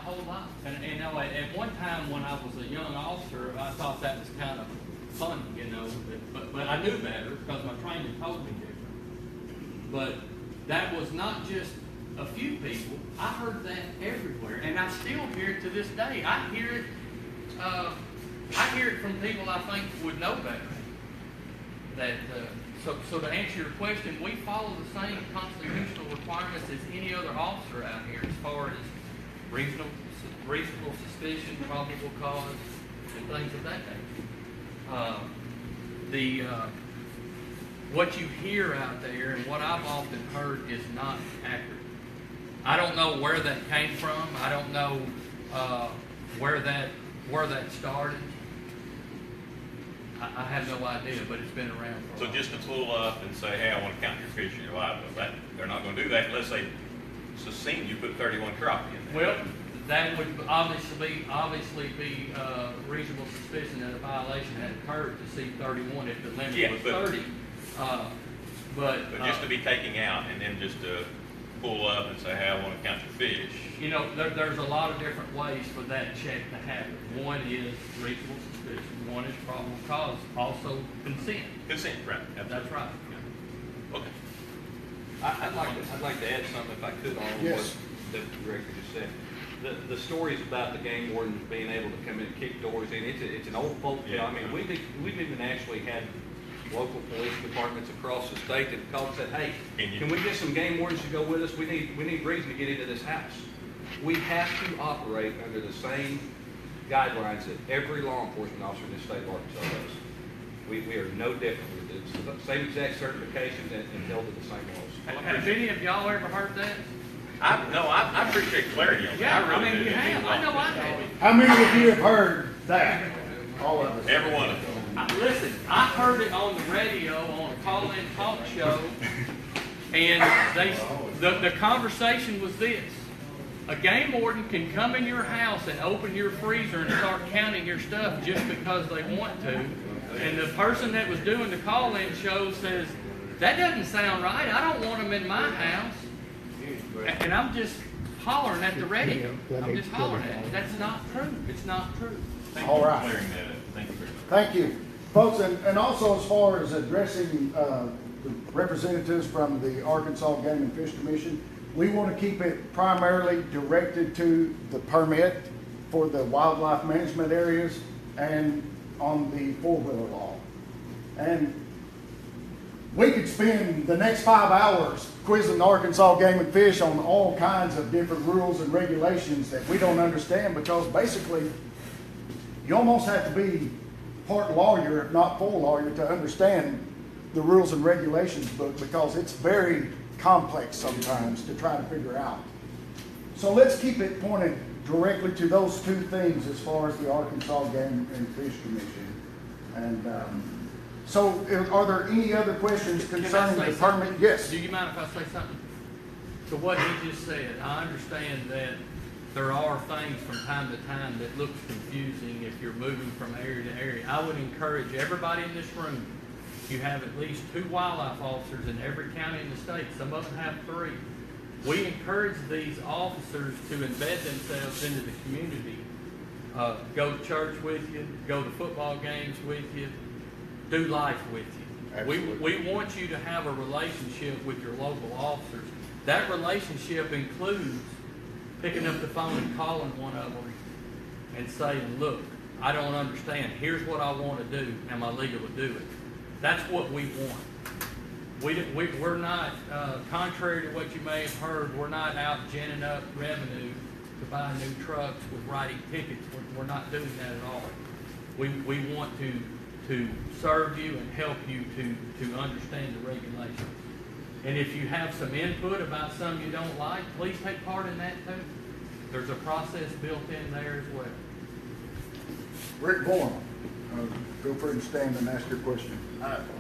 whole life. And you know, at one time when I was a young officer, I thought that was kind of fun, you know, but I knew better because my training told me different. But that was not just a few people. I heard that everywhere, and I still hear it to this day. I hear it from people I think would know better. So to answer your question, we follow the same constitutional requirements as any other officer out here as far as reasonable suspicion, probable cause, and things of that nature. What you hear out there and what I've often heard is not accurate. I don't know where that came from. I don't know where that started. I have no idea, but it's been around for a while. So just to pull up and say, hey, I want to count your fish in your live well, they're not going to do that unless they sustain you put 31 crappie in there. Well, that would obviously be reasonable suspicion that a violation had occurred to see 31 if the limit was 30. But just to be taking out and then just to pull up and say, hey, I want to count your fish. You know, there's a lot of different ways for that check to happen. One is reasonable suspicion. One is probable cause. Also consent. Consent, right? Absolutely. That's right. Yeah. Okay. I'd like to add something if I could on what the director just said. The stories about the game wardens being able to come in and kick doors in, it's an old folk tale. I mean, we've even actually had local police departments across the state that called and said, hey, can we get some game wardens to go with us? We need reason to get into this house. We have to operate under the same guidelines that every law enforcement officer in the state of Arkansas does. We are no different. It's the same exact certifications and held to the same laws. Have any of y'all ever heard that? I appreciate clarity on that. Yeah, I really you do. have. I know I have. How many of you have heard that? All of us. Every one of them. Listen, I heard it on the radio on a call-in talk show, and the conversation was this. A game warden can come in your house and open your freezer and start counting your stuff just because they want to. And the person that was doing the call-in show says, that doesn't sound right. I don't want them in my house. And I'm just hollering at the radio. I'm just hollering at it. That's not true. It's not true. Thank All you for right. clearing that up. Thank you very much. Thank you. Folks, and also as far as addressing the representatives from the Arkansas Game and Fish Commission, we want to keep it primarily directed to the permit for the wildlife management areas and on the four-wheeler law. And we could spend the next 5 hours quizzing the Arkansas Game and Fish on all kinds of different rules and regulations that we don't understand, because basically you almost have to be part lawyer, if not full lawyer, to understand the rules and regulations book, because it's very complex sometimes to try to figure out. So let's keep it pointed directly to those two things as far as the Arkansas Game and Fish Commission. And so are there any other questions concerning the permit? Yes. Do you mind if I say something? To what he just said, I understand that there are things from time to time that looks confusing if you're moving from area to area. I would encourage everybody in this room, you have at least 2 wildlife officers in every county in the state. Some of them have 3. We encourage these officers to embed themselves into the community. Go to church with you, go to football games with you, do life with you. Absolutely. We want you to have a relationship with your local officers. That relationship includes picking up the phone and calling one of them and saying, look, I don't understand. Here's what I want to do. Am I legal to do it? That's what we want. We're not, contrary to what you may have heard, we're not out ginning up revenue to buy new trucks with writing tickets. We're not doing that at all. We want to serve you and help you to understand the regulations. And if you have some input about something you don't like, please take part in that too. There's a process built in there as well. Rick Bourne, feel free to stand and ask your question.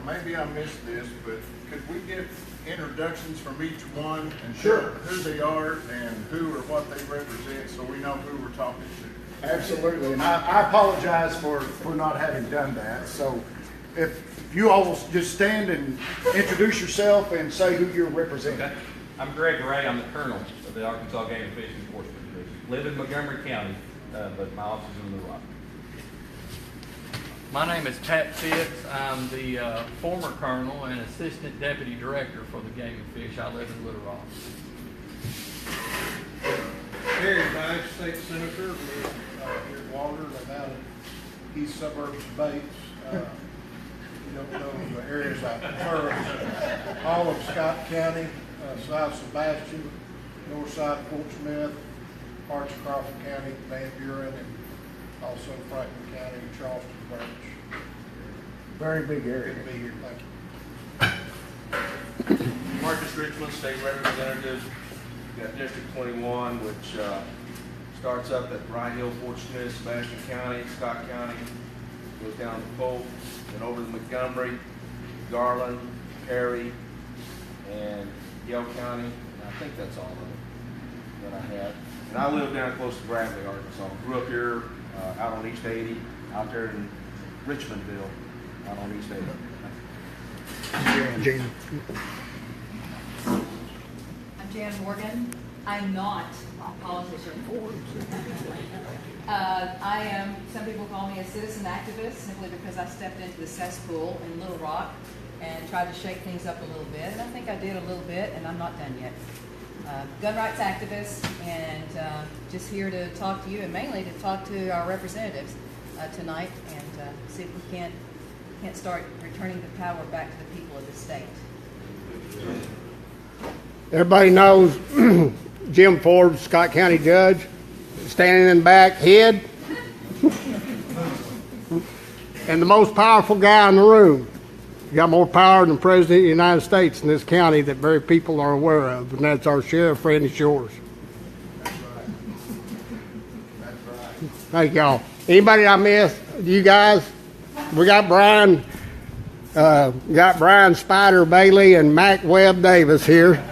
Maybe I missed this, but could we get introductions from each one and Sure. who they are and who or what they represent, so we know who we're talking to? Absolutely, and I apologize for not having done that. So if you all will just stand and introduce yourself and say who you're representing. Okay. I'm Greg Ray. I'm the colonel of the Arkansas Game and Fish Enforcement Division. live in Montgomery County, but my office is in Little Rock. My name is Pat Fitz. I'm the former colonel and assistant deputy director for the Game and Fish. I live in Little Rock. Terry Rice, state senator, live here in Walter, I'm out in east suburbs of Bates. You don't know the areas I prefer. All of Scott County, South Sebastian, north side of Fort Smith, parts of Crawford County, Van Buren, and also Franklin County, Charleston Branch. Very big area. Good to be here, thank you. Marcus Richmond, state representative. Got District 21, which starts up at Rye Hill, Fort Smith, Sebastian County, Scott County, goes down to Polk, then over to Montgomery, Garland, Perry, and Yale County. And I think that's all of it that I have. And I live down close to Bradley, Arkansas. Grew up here out on East 80, out there in Richmondville, out on East 80. Jan. I'm Jan Morgan. I'm not a politician. I am, some people call me a citizen activist simply because I stepped into the cesspool in Little Rock and tried to shake things up a little bit. And I think I did a little bit, and I'm not done yet. Gun rights activist, and just here to talk to you, and mainly to talk to our representatives tonight, and see if we can't start returning the power back to the people of the state. Everybody knows Jim Ford, Scott County judge, standing in the back, head, and the most powerful guy in the room. He got more power than the President of the United States in this county that very people are aware of, and that's our sheriff, Randy Shores. That's right. That's right. Thank y'all. Anybody I missed? You guys? We got Brian Spider Bailey and Mac Webb Davis here.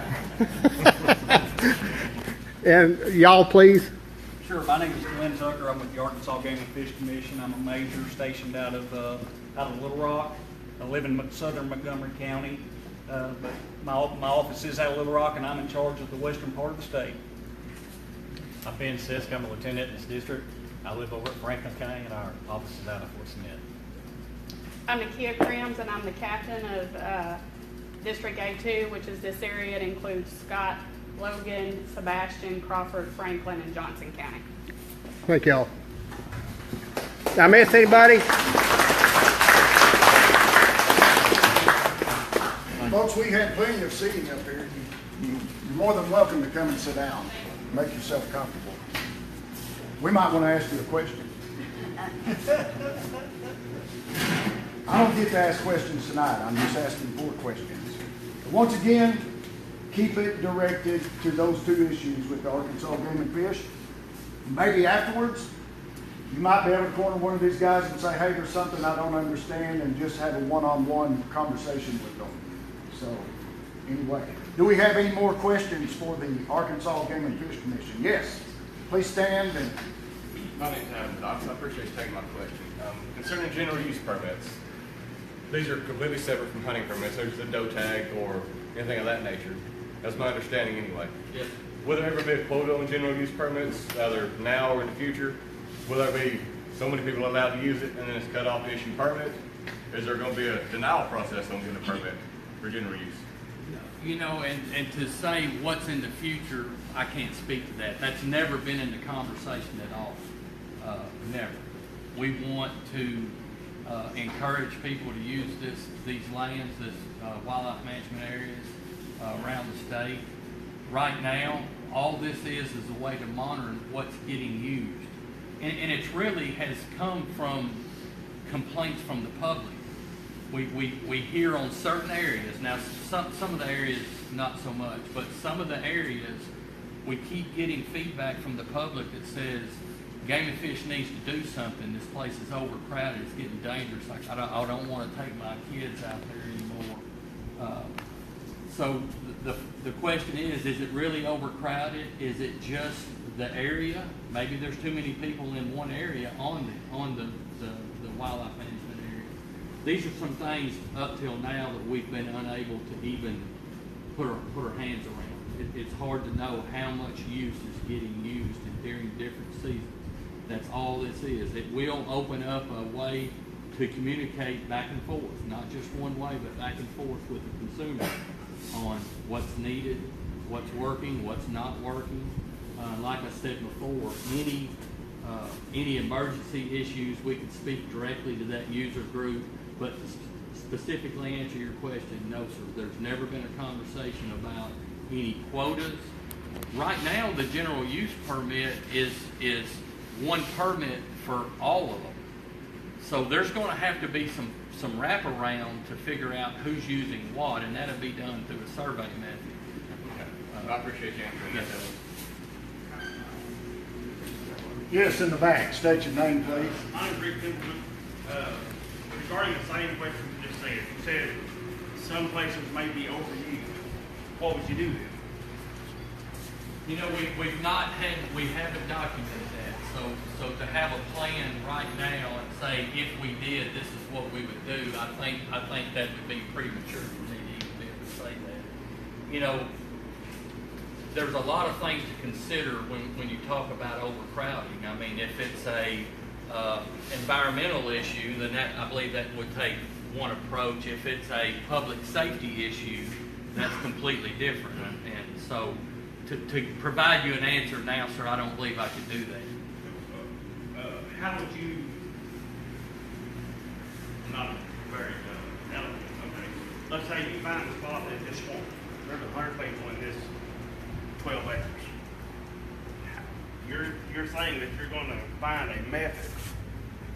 And y'all, please. Sure. My name is Glenn Tucker. I'm with the Arkansas Game and Fish Commission. I'm a major stationed out of Little Rock. I live in southern Montgomery County, but my office is out of Little Rock, and I'm in charge of the western part of the state. I'm Ben Sisk. I'm a lieutenant in this district. I live over at Franklin County, and our office is out of Fort Smith. I'm Nakia Crims, and I'm the captain of District A2, which is this area. It includes Scott, Logan, Sebastian, Crawford, Franklin, and Johnson County. Thank y'all. Did I miss anybody? Folks, we had plenty of seating up here. You're more than welcome to come and sit down. Make yourself comfortable. We might want to ask you a question. I don't get to ask questions tonight. I'm just asking 4 questions. But once again, keep it directed to those 2 issues with the Arkansas Game and Fish. Maybe afterwards, you might be able to corner one of these guys and say, hey, there's something I don't understand, and just have a one-on-one conversation with them. So, anyway, do we have any more questions for the Arkansas Game and Fish Commission? Yes. Please stand. And my name's Adam Dox. I appreciate you taking my question. Concerning general use permits, these are completely separate from hunting permits. There's a doe tag or anything of that nature. That's my understanding anyway. Yes. Will there ever be a quota on general use permits, either now or in the future? Will there be so many people allowed to use it and then it's cut off to issue permit? Is there going to be a denial process on getting a permit for general use? You know, and to say what's in the future, I can't speak to that. That's never been in the conversation at all. Never. We want to encourage people to use these lands, this wildlife management areas around the state. Right now, all this is a way to monitor what's getting used. And it really has come from complaints from the public. We hear on certain areas, now some of the areas not so much, but some of the areas we keep getting feedback from the public that says Game and Fish needs to do something. This place is overcrowded, it's getting dangerous. Like, I don't want to take my kids out there anymore. So the question is it really overcrowded? Is it just the area? Maybe there's too many people in one area on the wildlife management area. These are some things up till now that we've been unable to even put our hands around. it's hard to know how much use is getting used and during different seasons. That's all this is. It will open up a way to communicate back and forth, not just one way, but back and forth with the consumer on what's needed, what's working, what's not working. Like I said before, any emergency issues, we could speak directly to that user group, but to specifically answer your question, no, sir. There's never been a conversation about any quotas. Right now, the general use permit is one permit for all of them. So there's going to have to be some wraparound to figure out who's using what, and that'll be done through a survey method. I appreciate you answering that. Yes, in the back. State your name, please. I'm Rick Pimpleman. Regarding the same question you just said, you said some places may be overused. What would you do then? You know, we haven't documented that. So to have a plan right now and say if we did, this is what we would do, I think that would be premature for me to even be able to say that. You know, there's a lot of things to consider when you talk about overcrowding. I mean, if it's a environmental issue, then I believe that would take one approach. If it's a public safety issue, that's completely different. And so to provide you an answer now, sir, I don't believe I could do that. How would you, not very elegant, okay. Let's say you find a spot that just won't, there's 100 people in this 12 acres. You're saying that you're going to find a method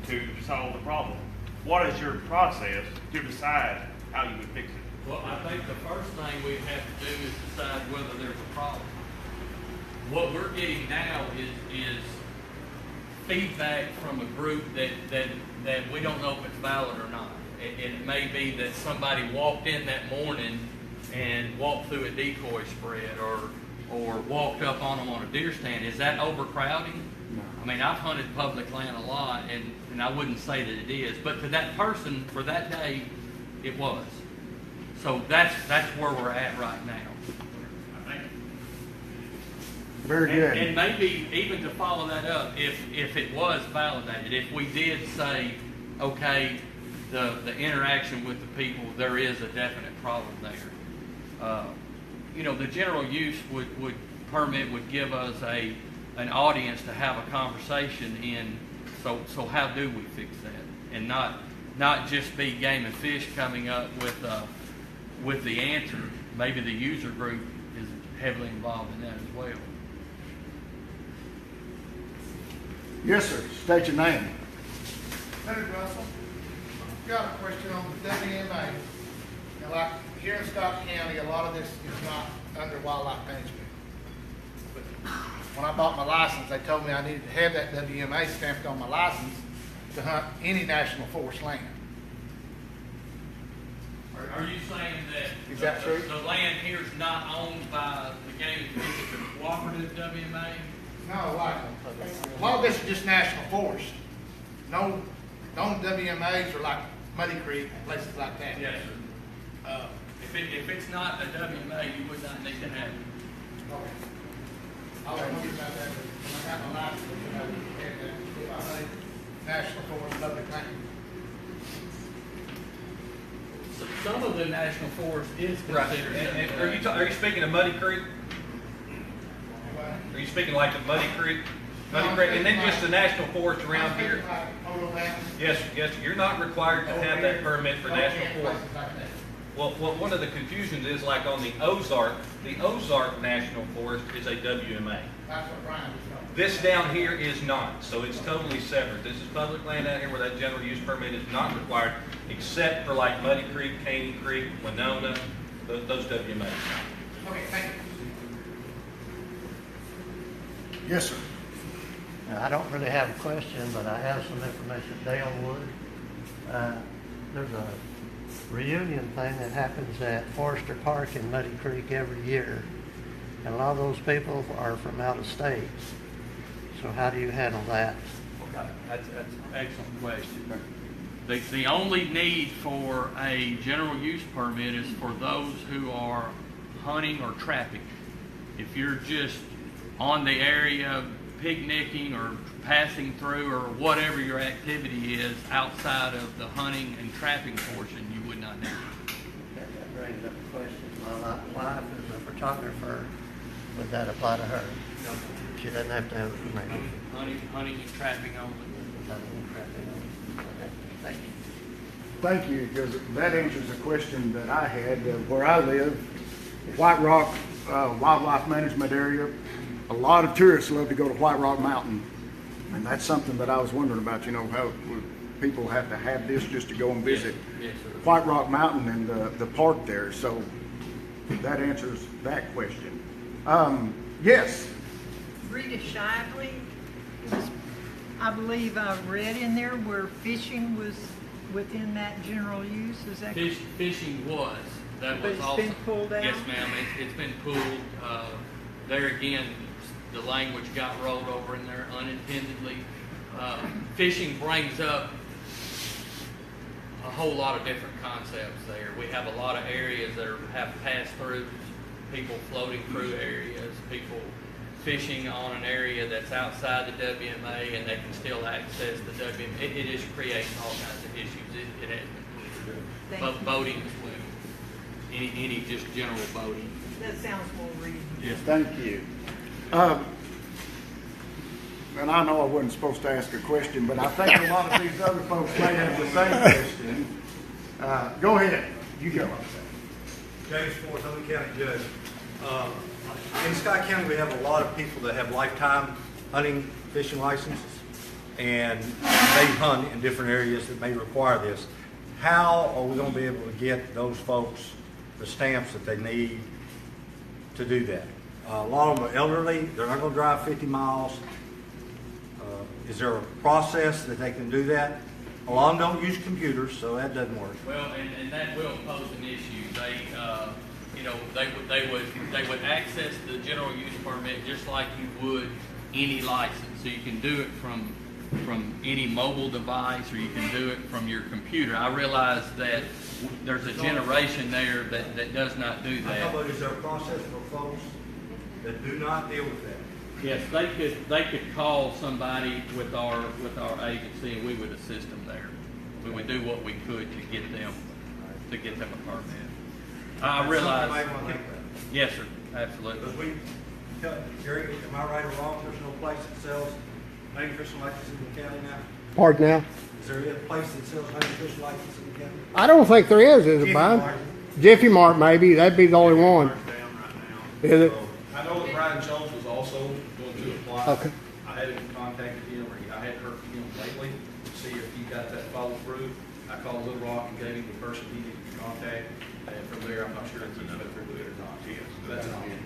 to solve the problem. What is your process to decide how you would fix it? Well, I think the first thing we have to do is decide whether there's a problem. What we're getting now is feedback from a group that we don't know if it's valid or not. It may be that somebody walked in that morning and walked through a decoy spread or walked up on them on a deer stand. Is that overcrowding? No. I mean, I've hunted public land a lot, and I wouldn't say that it is. But to that person, for that day, it was. So that's where we're at right now. Very good. And maybe even to follow that up, if it was validated, if we did say, okay, the interaction with the people, there is a definite problem there. You know, the general use permit would give us an audience to have a conversation in. So how do we fix that, and not just be Game and Fish coming up with the answer? Maybe the user group is heavily involved in that as well. Yes, sir. State your name. Leonard Russell, got a question on the WMA. Now, like here in Scott County, a lot of this is not under wildlife management. But when I bought my license, they told me I needed to have that WMA stamped on my license to hunt any national forest land. Are you saying that Is that true? the land here is not owned by the Game and Fish, it's a cooperative WMA? No, like, a lot of this is just national forest. No, the only WMAs are like Muddy Creek, places like that. Yes, sir. If it's not a WMA, you would not need to have it. Okay. I was wondering about that, but when I got my license, I had that, if I hunted national forest, public land. Some of the national forest is considered. And are you speaking of Muddy Creek? Are you speaking like the Muddy Creek? And then just the national forest around here? Yes, you're not required to have that permit for national forest. Well, one of the confusions is like on the Ozark National Forest is a WMA. That's what Brian was talking about. This down here is not, so it's totally separate. This is public land out here where that general use permit is not required, except for like Muddy Creek, Caney Creek, Winona, those WMAs. Okay, thank you. Yes, sir. Now, I don't really have a question, but I have some information. Dale Wood. There's a reunion thing that happens at Forester Park in Muddy Creek every year. And a lot of those people are from out of state. So how do you handle that? That's an excellent question. The only need for a general use permit is for those who are hunting or trapping. If you're just on the area picnicking or passing through or whatever your activity is outside of the hunting and trapping portion, you would not need it. That brings up a question. My wife is a photographer. Would that apply to her? No. She doesn't have to have a permit. Hunting and trapping only. Okay, thank you. Thank you, because that answers a question that I had. Where I live, White Rock Wildlife Management Area, a lot of tourists love to go to White Rock Mountain. And that's something that I was wondering about, you know, how would people have to have this just to go and visit Yes, sir. White Rock Mountain and the park there. So that answers that question. Yes. Rita Shively, it was, I believe I read in there where fishing was within that general use, is that? Fishing was. That But was it's also. been pulled out? Yes, ma'am. It's been pulled. There again, the language got rolled over in there unintendedly. Fishing brings up a whole lot of different concepts there. We have a lot of areas that have pass-throughs, people floating through areas, people fishing on an area that's outside the WMA and they can still access the WMA. It just creates all kinds of issues. It has been Thank but you. boating as well. Any just general boating. That sounds more reasonable. Yes. Thank you. And I know I wasn't supposed to ask a question, but I think a lot of these other folks may have the same question. Go ahead. You go. James Ford, Humboldt County Judge. In Scott County, we have a lot of people that have lifetime hunting, fishing licenses, and they hunt in different areas that may require this. How are we going to be able to get those folks the stamps that they need to do that? A lot of them are elderly. They're not going to drive 50 miles. Is there a process that they can do that? A lot of them don't use computers, so that doesn't work. Well, and that will pose an issue. They would access the general use permit just like you would any license. So you can do it from any mobile device, or you can do it from your computer. I realize that there's a generation there that does not do that. How about, is there a process for folks that do not deal with that? Yes, they could call somebody with our agency, and we would assist them there. We would do what we could to get them a permit. I realize. Yes, sir. Absolutely. Because Gary, am I right or wrong? There's no place that sells hunting fishing licenses in the county now? Pardon now? Is there a place that sells hunting fishing licenses in the county? I don't think there is it, Brian? Jiffy Mart maybe, that'd be the only one. Is it? I know that Brian Jones was also going to apply. Okay. I hadn't contacted him, or I hadn't heard from him lately to see if he got that follow through. I called Little Rock and gave him the person he needed to contact, and from there, I'm not sure if he's went through with it or not. Yes, that's an option.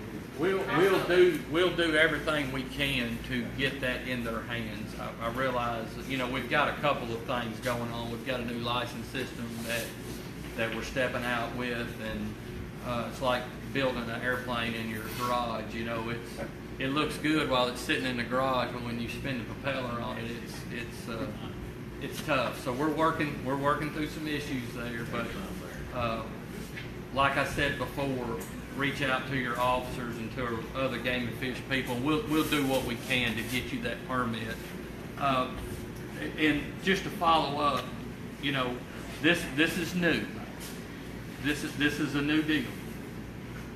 We'll do everything we can to get that in their hands. I realize that, we've got a couple of things going on. We've got a new license system that we're stepping out with, and it's like building an airplane in your garage. It looks good while it's sitting in the garage, but when you spin the propeller on it, it's tough. So we're working through some issues there, but like I said before, reach out to your officers and to other game and fish people. We'll do what we can to get you that permit. And just to follow up, this is new. This is a new deal.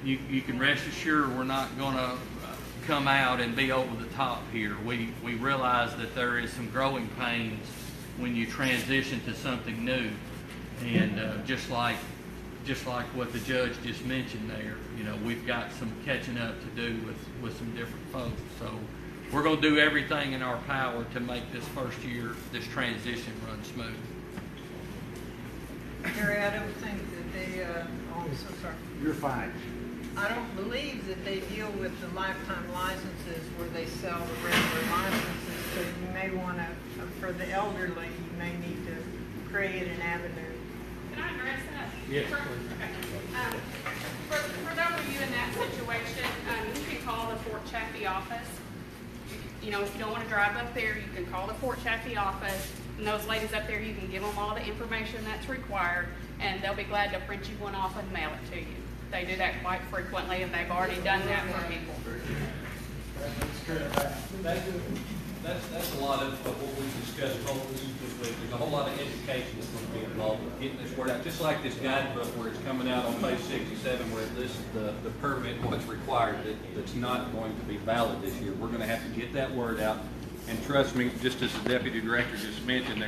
You can rest assured we're not going to come out and be over the top here. We realize that there is some growing pains when you transition to something new, and just like what the judge just mentioned there, we've got some catching up to do with some different folks. So we're going to do everything in our power to make this first year, this transition run smooth. Gary, I don't think that they, I'm so sorry. You're fine. I don't believe that they deal with the lifetime licenses where they sell the regular licenses, so you may want to, for the elderly, you may need to create an avenue. Can I address that? Yes, Okay. For those of you in that situation, you can call the Fort Chaffee office. If you don't want to drive up there, you can call the Fort Chaffee office, and those ladies up there, you can give them all the information that's required, and they'll be glad to print you one off and mail it to you. They do that quite frequently, and they've already done that for people. That's a lot of what we discussed this week. There's a whole lot of education that's going to be involved with getting this word out. Just like this guidebook where it's coming out on page 67 where this is the permit, what's required, that's not going to be valid this year. We're going to have to get that word out. And trust me, just as the deputy director just mentioned,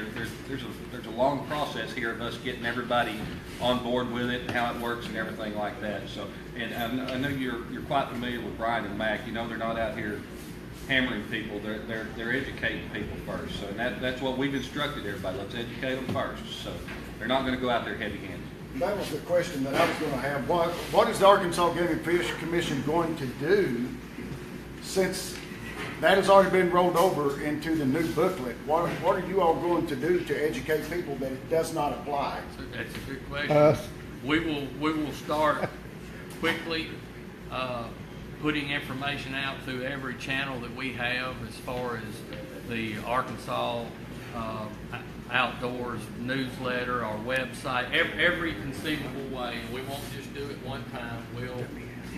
there's a long process here of us getting everybody on board with it and how it works and everything like that. So, and I know you're quite familiar with Brian and Mac. You know they're not out here hammering people. They're educating people first. So that's what we've instructed everybody. Let's educate them first. So they're not going to go out there heavy-handed. That was the question that I was going to have. What is the Arkansas Game and Fish Commission going to do since that has already been rolled over into the new booklet? What are you all going to do to educate people that it does not apply? That's a good question. We will start quickly putting information out through every channel that we have as far as the Arkansas Outdoors newsletter, our website, every conceivable way. We won't just do it one time.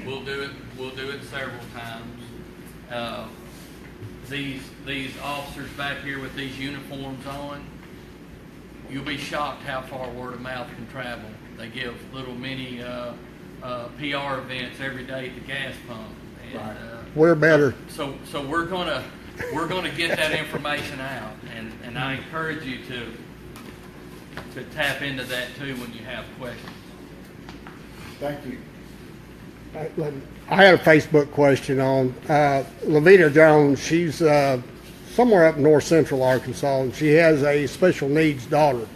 We'll do it several times. These officers back here with these uniforms on, you'll be shocked how far word of mouth can travel. They give little mini PR events every day at the gas pump. And, we're better. So we're gonna get that information out, and I encourage you to tap into that too when you have questions. Thank you. I had a Facebook question on Levita Jones. She's somewhere up north central Arkansas, and she has a special needs daughter.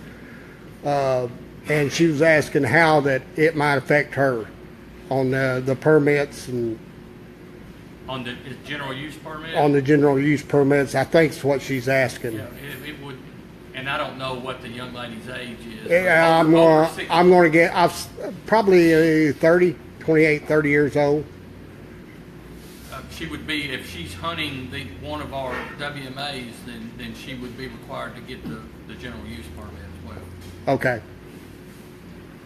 And she was asking how that it might affect her on the permits and on the general use permit. On the general use permits, I think is what she's asking. Yeah, it would, and I don't know what the young lady's age is. Yeah, I'm going to get. Probably 28, 30 years old. She would be, if she's hunting one of our WMAs, then she would be required to get the general use permit as well. Okay.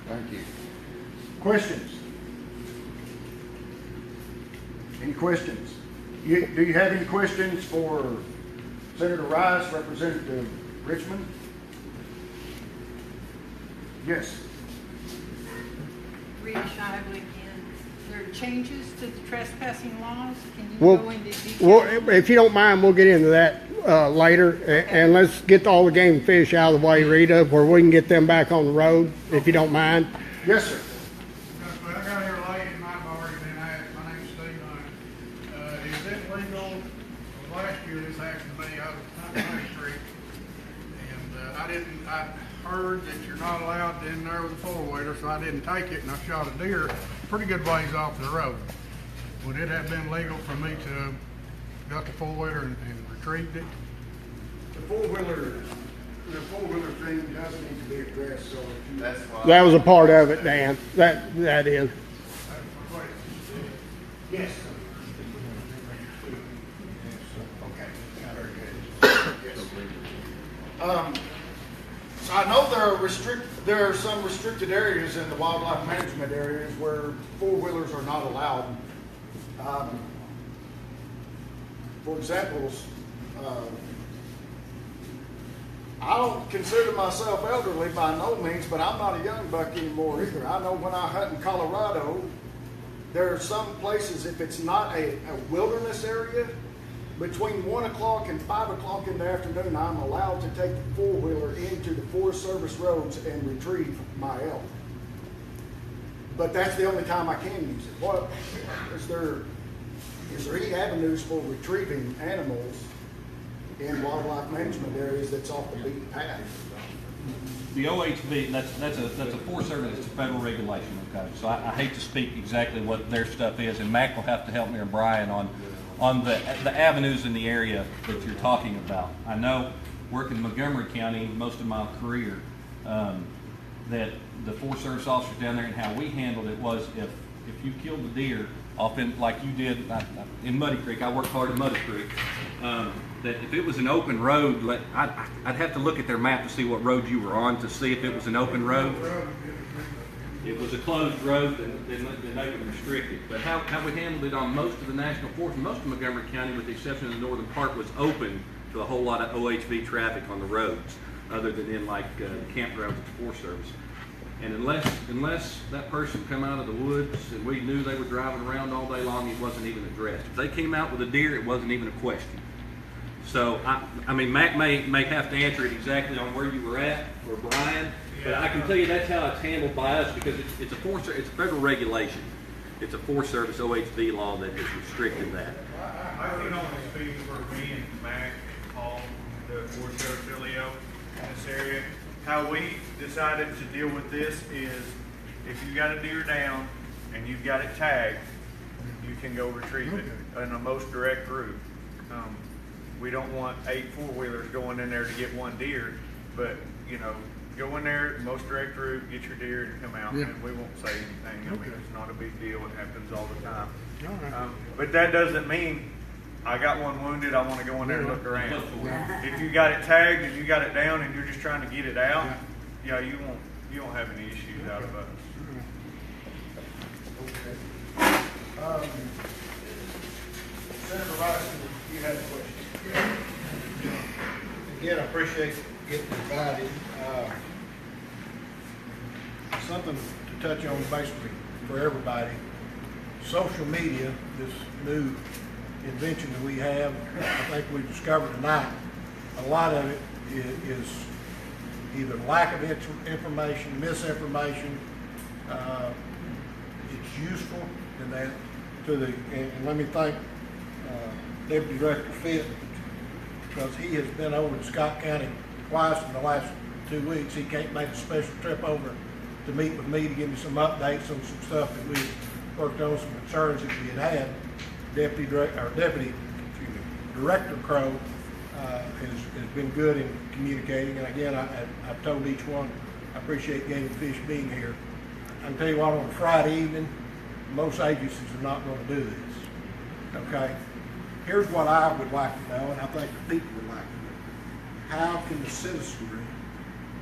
Thank you. Questions? Any questions? Do you have any questions for Senator Rice, Representative Richmond? Yes. Rita Shively again. There are changes to the trespassing laws. Can you go into detail? Well, if you don't mind, we'll get into that later. And let's get all the game and fish out of the way, Rita, where we can get them back on the road, if you don't mind. Yes, sir. I got here late and I've already been asked. My name's Steve Hunt. Is it legal? Well, last year this happened to me. I was on Main Street, and I heard that you're not allowed in there with a four-wheeler, so I didn't take it, and I shot a deer pretty good ways off the road. Would it have been legal for me to have got the four-wheeler and retrieved it? The four-wheeler thing does need to be addressed, so That's why. That was a part of it, Dan. That is. yes. Okay, very good. Yes. So I know there are some restricted areas in the wildlife management areas where four-wheelers are not allowed. For example, I don't consider myself elderly by no means, but I'm not a young buck anymore either. I know when I hunt in Colorado, there are some places, if it's not a wilderness area, between 1 o'clock and 5 o'clock in the afternoon, I'm allowed to take the four-wheeler into the Forest Service roads and retrieve my elk. But that's the only time I can use it. What is there any avenues for retrieving animals in wildlife management areas that's off the beaten path? The OHB, that's a Forest Service, it's a federal regulation, okay? So I hate to speak exactly what their stuff is, and Mac will have to help me or Brian on the avenues in the area that you're talking about. I know, working in Montgomery County most of my career, that the Forest Service officers down there and how we handled it was if you killed the deer, often like you did in Muddy Creek, I worked hard in Muddy Creek, that if it was an open road, I'd have to look at their map to see what road you were on to see if it was an open road. it was a closed road, then they would restrict it. But how we handled it on most of the national forests, most of Montgomery County, with the exception of the northern part, was open to a whole lot of OHV traffic on the roads, other than in like campgrounds at the Forest Service. And unless that person come out of the woods and we knew they were driving around all day long, it wasn't even addressed. If they came out with a deer, it wasn't even a question. So, I mean, Mac may have to answer it exactly on where you were at, or Brian, but I can tell you that's how it's handled by us, because it's a federal regulation. It's a Forest Service OHV law that has restricted that. I can only speak for me and Mac and Paul, the Forest Service Filio in this area. How we decided to deal with this is, if you got a deer down and you've got it tagged, you can go retrieve it in a most direct route. We don't want 8 4-wheelers going in there to get one deer, but go in there, most direct route, get your deer and come out, and we won't say anything. I mean, it's not a big deal. It happens all the time. But that doesn't mean I got one wounded, I want to go in there and look around. If you got it tagged and you got it down and you're just trying to get it out, you won't have any issues out of us. Senator Rice, you had a question. Again, I appreciate getting invited. Something to touch on basically for everybody. Social media, this new invention that we have, I think we discovered tonight, a lot of it is either lack of information, misinformation. It's useful in that and let me thank Deputy Director Fitt, because he has been over to Scott County twice in the last 2 weeks. He can't make a special trip over to meet with me to give me some updates on some stuff that we worked on, some concerns that we had. Deputy Director Crow has been good in communicating, and again, I've told each one I appreciate Game and Fish being here. I can tell you what, on a Friday evening, most agencies are not going to do this. Okay? Here's what I would like to know, and I think the people would like to know. How can the citizenry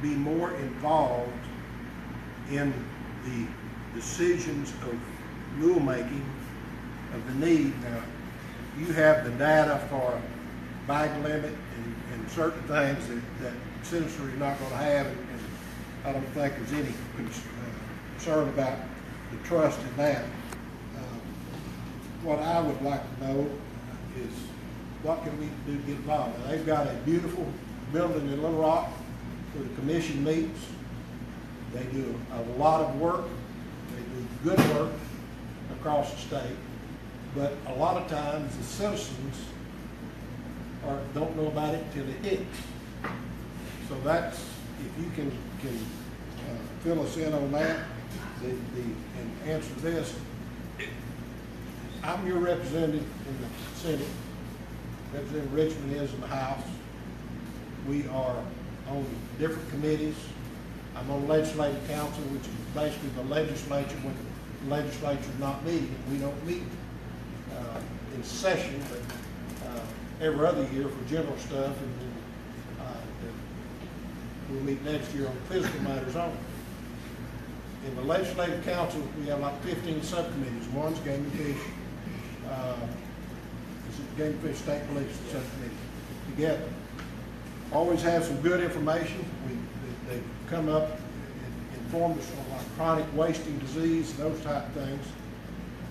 be more involved in the decisions of rulemaking of the need? Now, you have the data for bag limit and certain things that citizenry is not going to have, and I don't think there's any concern about the trust in that. What I would like to know is what can we do to get involved? Now, they've got a beautiful building in Little Rock where the commission meets. They do a lot of work. They do good work across the state. But a lot of times the citizens don't know about it until it hits. So that's, if you can fill us in on that, and answer this. I'm your representative in the Senate. Representative Richmond is in the House. We are on different committees. I'm on Legislative Council, which is basically the legislature when the legislature is not meeting. We don't meet in session, but every other year for general stuff, and then we'll meet next year on physical matters only. In the Legislative Council, we have like 15 subcommittees. One's Game and Fish, Game and Fish State Police Subcommittee together. Always have some good information. They've come up and informed us on like chronic wasting disease and those type of things.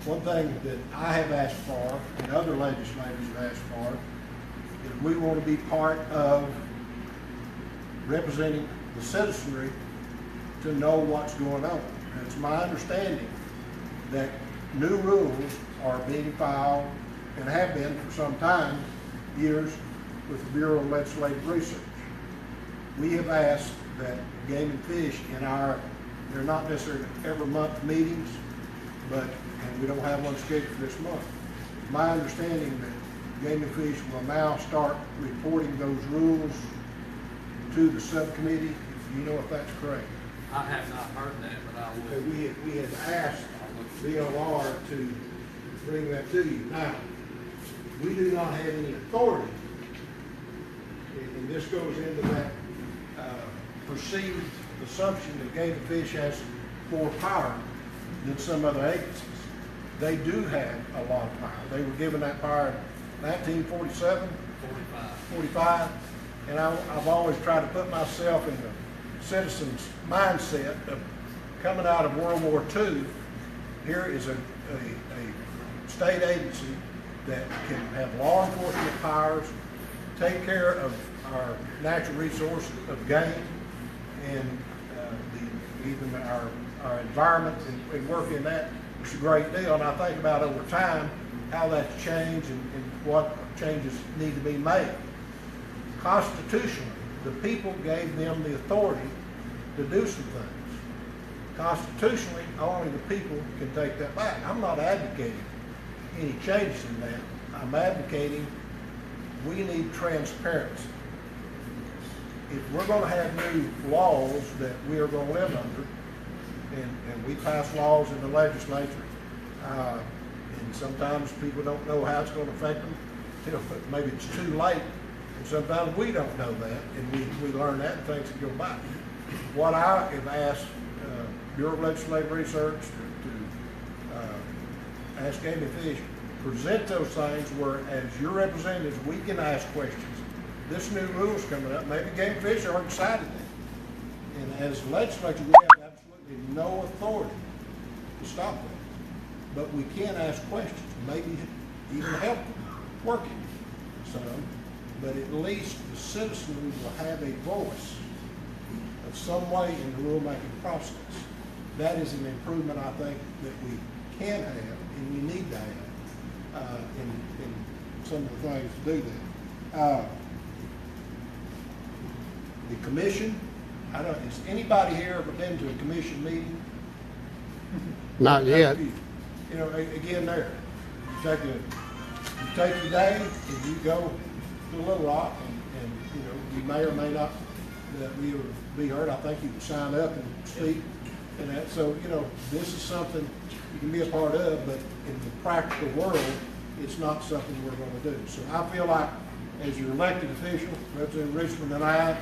One thing that I have asked for, and other legislators have asked for, is we want to be part of representing the citizenry to know what's going on. And it's my understanding that new rules are being filed and have been for some time, years, with the Bureau of Legislative Research. We have asked that Game and Fish they're not necessarily every month meetings, and we don't have one scheduled for this month. It's my understanding that Game and Fish will now start reporting those rules to the subcommittee. Do you know if that's correct? I have not heard that, but I will. We have asked DOR to bring that to you. Now, we do not have any authority, and this goes into that perceived assumption that Game and Fish has more power than some other agencies. They do have a lot of power. They were given that power in 1947, 45, and I've always tried to put myself in the citizen's mindset of coming out of World War II. Here is a state agency that can have law enforcement powers, take care of our natural resources of game, and even our environment, and work in that. It's a great deal, and I think about over time how that's changed and what changes need to be made. Constitutionally, the people gave them the authority to do some things. Constitutionally, only the people can take that back. I'm not advocating any changes in that. I'm advocating we need transparency. If we're going to have new laws that we are going to live under, and we pass laws in the legislature, and sometimes people don't know how it's going to affect them, maybe it's too late, and sometimes we don't know that, and we learn that and things can go by. What I have asked Bureau of Legislative Research to ask Game and Fish, present those things where, as your representatives, we can ask questions. This new rule's coming up, maybe Game and Fish already decided that. And as the legislature, we have absolutely no authority to stop that. But we can ask questions, maybe even help them working some, but at least the citizenry will have a voice of some way in the rulemaking process. That is an improvement, I think, that we can have and we need to have in some of the things to do that. The commission, has anybody here ever been to a commission meeting? Not yet. Again, there, you take your day and you go to Little Rock, and you may or may not be heard. I think you can sign up and speak and that. So this is something you can be a part of, but in the practical world, it's not something we're going to do. So I feel like, as your elected official, Representative Richmond and I,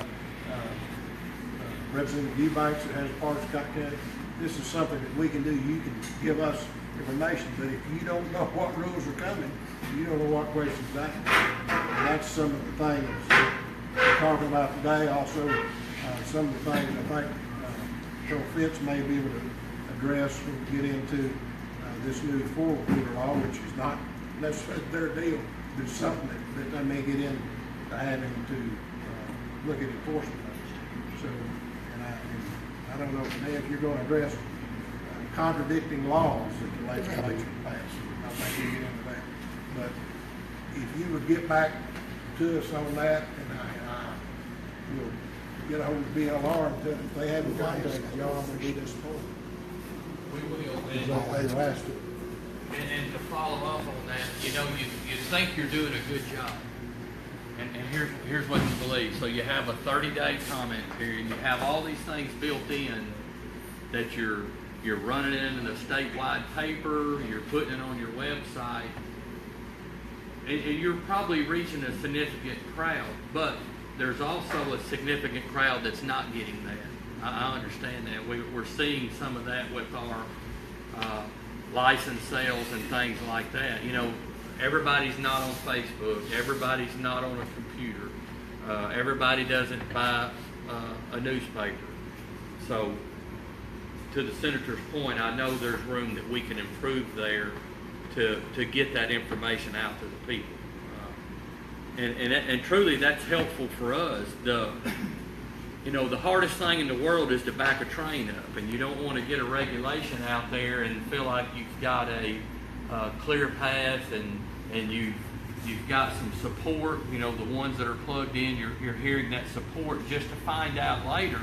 Representative Eubanks that has a part of Scott County, this is something that we can do. You can give us information, but if you don't know what rules are coming, you don't know what questions to ask. And that's some of the things we're talking about today. Also, some of the things I think Colonel Fitz may be able to address when we get into this new four-wheeler law, which is not necessarily their deal, but it's something that they may get into having to look at enforcement. So, and I don't know if you're going to address contradicting laws that the legislature passed. I think you get into that. But if you would get back to us on that, and I will get a hold of BLR and tell them if they haven't contacted y'all, I'm going to be disappointed. We will. And to follow up on that, you think you're doing a good job. And here's what you believe. So you have a 30-day comment period. You have all these things built in that you're running it in a statewide paper. You're putting it on your website. And you're probably reaching a significant crowd. But there's also a significant crowd that's not getting that. I understand that. We're seeing some of that with our license sales and things like that. Everybody's not on Facebook. Everybody's not on a computer. Everybody doesn't buy a newspaper. So, to the senator's point, I know there's room that we can improve there to get that information out to the people. And truly, that's helpful for us. The hardest thing in the world is to back a train up, and you don't want to get a regulation out there and feel like you've got a clear path and you've got some support. The ones that are plugged in, you're hearing that support, just to find out later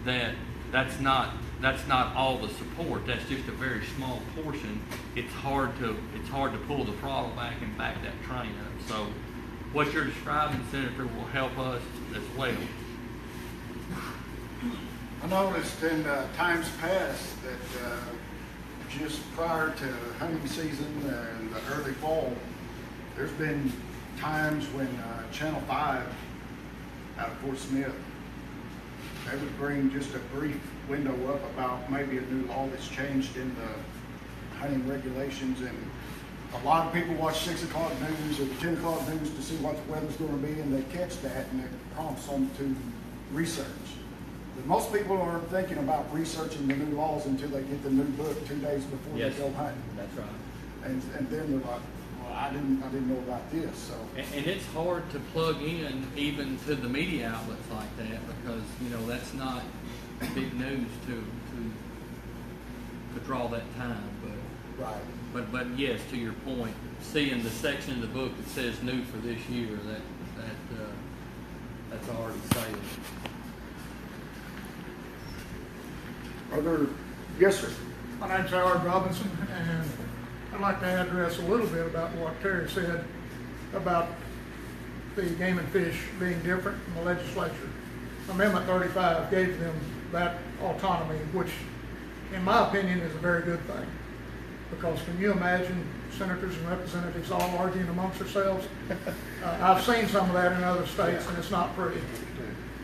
that that's not all the support. That's just a very small portion. It's hard to pull the throttle back and back that train up. So what you're describing, Senator, will help us as well. I noticed in times past that just prior to hunting season and the early fall, there's been times when Channel 5 out of Fort Smith they would bring just a brief window up about maybe a new law that's changed in the hunting regulations. And a lot of people watch 6 o'clock news or the 10 o'clock news to see what the weather's gonna be, and they catch that and it prompts them to research. But most people aren't thinking about researching the new laws until they get the new book 2 days before Yes, they go hunting. that's right. And then they're like, well, I didn't know about this, so. And it's hard to plug in even to the media outlets like that because, you know, that's not big news to draw that time. Right. But yes, to your point, seeing the section of the book that says new for this year, that's already sailed. Yes, sir. My name's Howard Robinson, and I'd like to address a little bit about what Terry said about the game and fish being different from the legislature. Amendment 35 gave them that autonomy, which, in my opinion, is a very good thing. Because can you imagine senators and representatives all arguing amongst themselves? I've seen some of that in other states, and it's not pretty.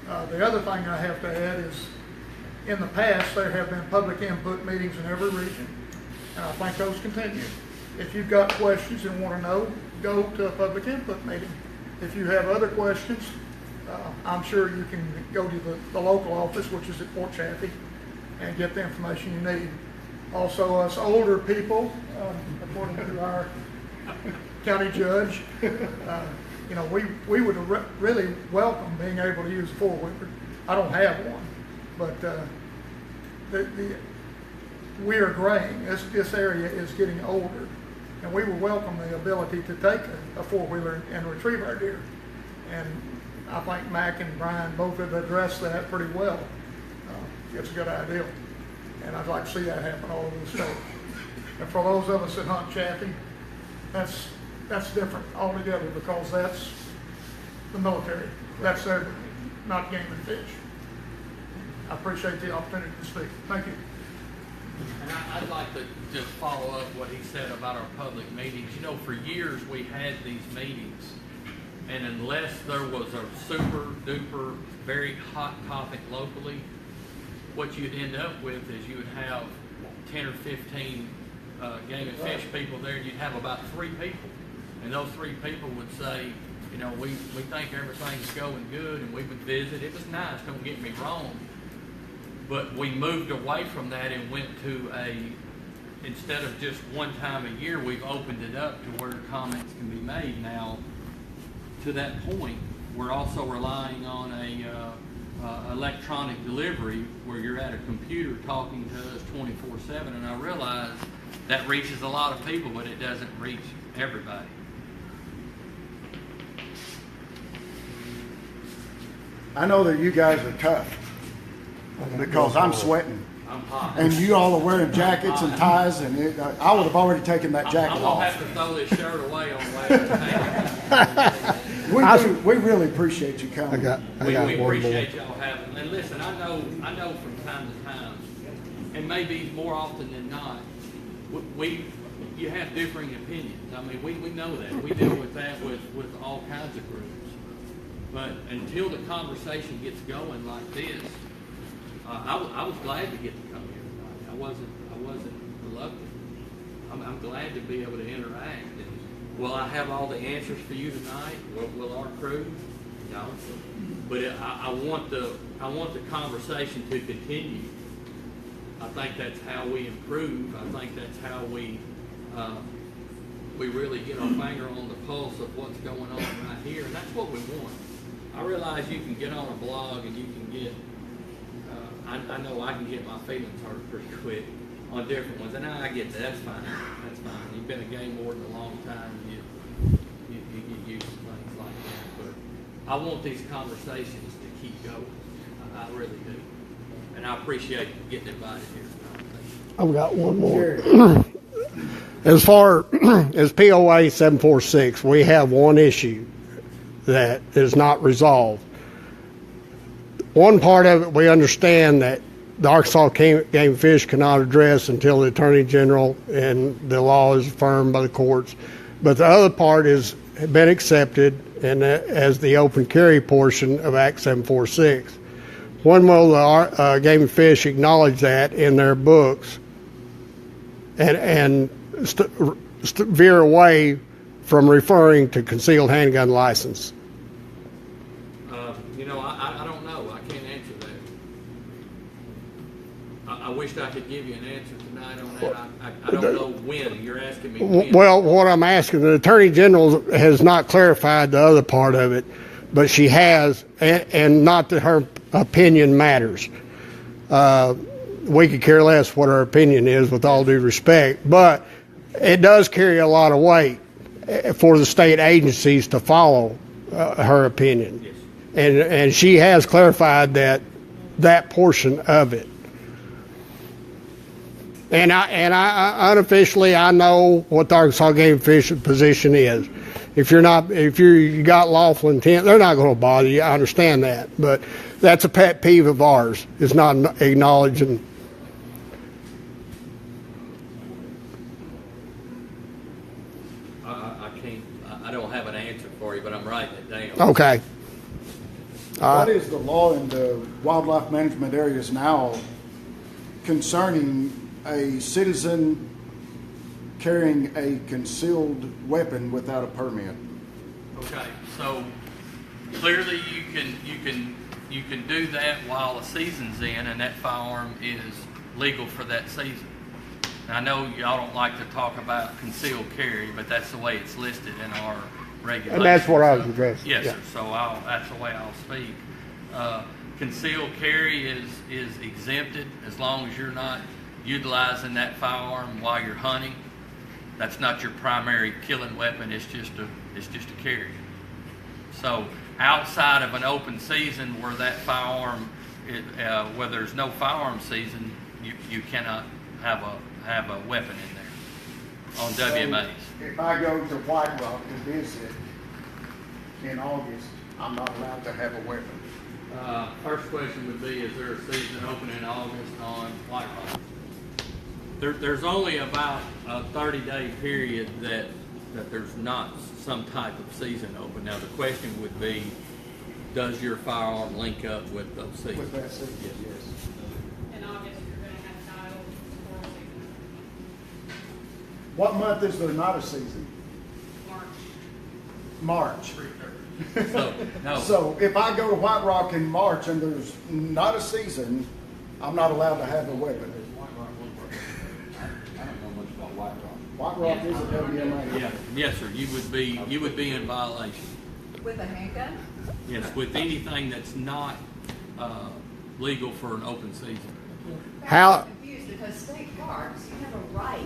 The other thing I have to add is, in the past, there have been public input meetings in every region, and I think those continue. If you've got questions and want to know, go to a public input meeting. If you have other questions, I'm sure you can go to the local office, which is at Fort Chaffee, and get the information you need. Also, us older people, according to our county judge, you know, we would really welcome being able to use a four-wheeler. I don't have one, but we are graying. This area is getting older, and we would welcome the ability to take a four-wheeler and retrieve our deer. And I think Mac and Brian both have addressed that pretty well. It's a good idea, and I'd like to see that happen all over the state. And for those of us that hunt Chaffee, that's different altogether, because that's the military. That's their, not game and fish. I appreciate the opportunity to speak. Thank you. And I'd like to just follow up what he said about our public meetings. You know, for years we had these meetings, and unless there was a super duper very hot topic locally, what you'd end up with is you would have 10 or 15 game and fish people there, and you'd have about 3 people. And those 3 people would say, you know, we think everything's going good, and we would visit. It was nice, don't get me wrong. But we moved away from that and went to instead of just one time a year, we've opened it up to where comments can be made. Now, to that point, we're also relying on a electronic delivery where you're at a computer talking to us 24/7, and I realize that reaches a lot of people, but it doesn't reach everybody. I know that you guys are tough, because I'm sweating. I'm hot. And you all are wearing jackets and ties, and I would have already taken that jacket I'm gonna off. have to throw this shirt away on the way. We really appreciate you coming. We appreciate y'all having. And listen, I know from time to time, and maybe more often than not, you have differing opinions. I mean, we know that. We deal with that with all kinds of groups. But until the conversation gets going like this, I was glad to get to come here tonight. I wasn't reluctant. I'm glad to be able to interact. And will I have all the answers for you tonight? Will our crew? No. But I want the conversation to continue. I think that's how we improve. I think that's how we really get our finger on the pulse of what's going on right here, and that's what we want. I realize you can get on a blog and you can get, I know I can get my feelings hurt pretty quick on different ones, and I get that. That's fine. That's fine. You've been a game warden a long time. You get used to things like that. But I want these conversations to keep going. I really do, and I appreciate getting invited here. I've got one more. As far as POA 746, we have one issue that is not resolved. One part of it, we understand that the Arkansas Game and Fish cannot address until the Attorney General and the law is affirmed by the courts. But the other part has been accepted and as the open carry portion of Act 746. when will the Game and Fish acknowledge that in their books and veer away from referring to concealed handgun license? You know, I don't know. I can't answer that. I wished I could give you an answer tonight on that. I don't know when. You're asking me when. Well, what I'm asking, the Attorney General has not clarified the other part of it, but she has, and not that her opinion matters. We could care less what her opinion is, with all due respect, but it does carry a lot of weight for the state agencies to follow her opinion. Yes. And she has clarified that portion of it. And I unofficially, I know what the Arkansas Game and Fish position is. If you got lawful intent, they're not going to bother you. I understand that, but that's a pet peeve of ours, is not acknowledging. I don't have an answer for you, but I'm writing it down. Okay. What is the law in the wildlife management areas now concerning a citizen carrying a concealed weapon without a permit? Okay, so clearly you can do that while the season's in, and that firearm is legal for that season. Now, I know y'all don't like to talk about concealed carry, but that's the way it's listed in our regulations. And that's what I was addressing. Yes, yeah. sir. So that's the way I'll speak. Concealed carry is exempted as long as you're not utilizing that firearm while you're hunting. That's not your primary killing weapon. It's just a carry. So outside of an open season where that firearm, where there's no firearm season, you cannot have a weapon in there on WMAs. If I go to White Rock to visit in August, I'm not allowed to have a weapon. First question would be, is there a season open in August on White Rock? There's only about a 30-day period that there's not some type of season open. Now the question would be, does your firearm link up with those seasons? With that season, yes. In August, you're gonna have title for season. What month is there not a season? March. No. So if I go to White Rock in March and there's not a season, I'm not allowed to have a weapon. I don't know much about White Rock. White Rock is a WMA. Yeah. Yes, sir. You would be in violation. With a handgun? Yes, with anything that's not legal for an open season. I'm confused because state parks, you have a right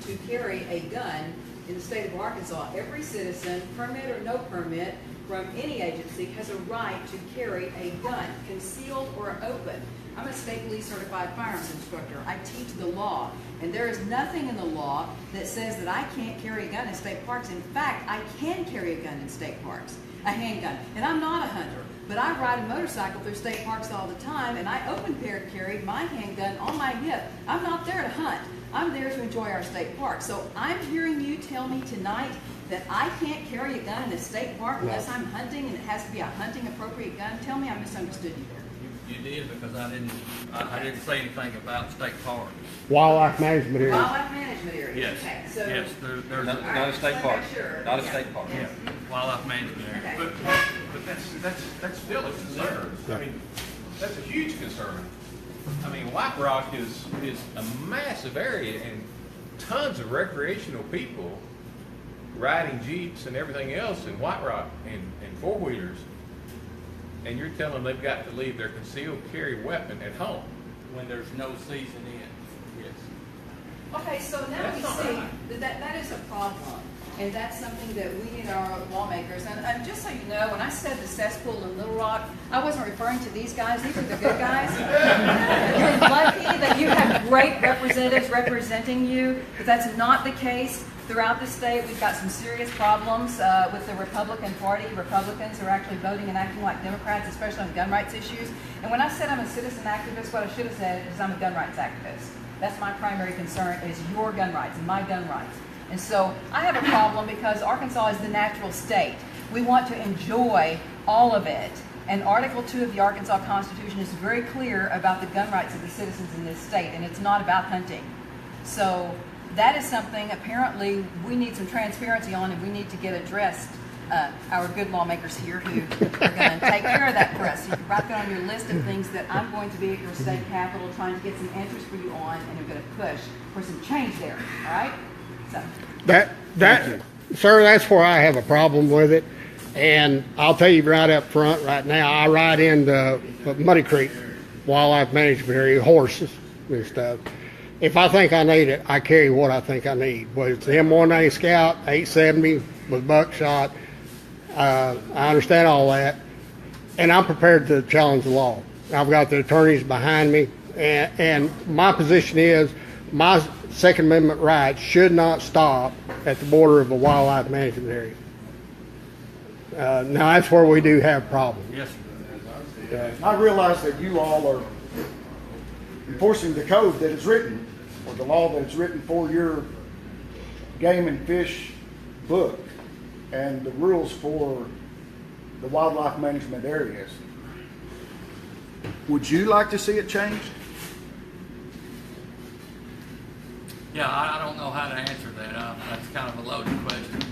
to carry a gun in the state of Arkansas. Every citizen, permit or no permit, from any agency has a right to carry a gun, concealed or open. I'm a state police certified firearms instructor. I teach the law, and there is nothing in the law that says that I can't carry a gun in state parks. In fact, I can carry a gun in state parks, a handgun, and I'm not a hunter. But I ride a motorcycle through state parks all the time, and I open carry my handgun on my hip. I'm not there to hunt. I'm there to enjoy our state park. So I'm hearing you tell me tonight that I can't carry a gun in a state park unless I'm hunting, and it has to be a hunting appropriate gun. Tell me I misunderstood you there. You did, because I didn't say anything about state parks. Wildlife management area. Wildlife management area. Yes. Okay, so Yes. There's Not a state park. Not a state park. Yeah. Wildlife management area. Okay. But that's still a concern. I mean, that's a huge concern. I mean, White Rock is a massive area and tons of recreational people riding Jeeps and everything else in White Rock and four-wheelers. And you're telling them they've got to leave their concealed carry weapon at home. When there's no season in. Yes. Okay, so now we see that is a problem. And that's something that we need our lawmakers. And just so you know, when I said the cesspool in Little Rock, I wasn't referring to these guys. These are the good guys. You're lucky that you have great representatives representing you, because that's not the case throughout the state. We've got some serious problems with the Republican Party. Republicans are actually voting and acting like Democrats, especially on gun rights issues. And when I said I'm a citizen activist, what I should have said is I'm a gun rights activist. That's my primary concern, is your gun rights and my gun rights. And so I have a problem because Arkansas is the natural state. We want to enjoy all of it. And Article 2 of the Arkansas Constitution is very clear about the gun rights of the citizens in this state, and it's not about hunting. So that is something apparently we need some transparency on, and we need to get addressed. Our good lawmakers here who are going to take care of that for us. So you can write that on your list of things that I'm going to be at your state capitol trying to get some answers for you on, and I'm going to push for some change there. All right? So That, sir, that's where I have a problem with it. And I'll tell you right up front, right now, I ride into Muddy Creek Wildlife Management Area, horses and stuff. If I think I need it, I carry what I think I need. Whether it's the M1A Scout, 870 with buckshot, I understand all that. And I'm prepared to challenge the law. I've got the attorneys behind me. And my position is my Second Amendment rights should not stop at the border of a wildlife management area. Now, that's where we do have problems. Yes, I realize that you all are enforcing the code that is written, or the law that is written for your game and fish book, and the rules for the wildlife management areas. Would you like to see it changed? Yeah, I don't know how to answer that. That's kind of a loaded question.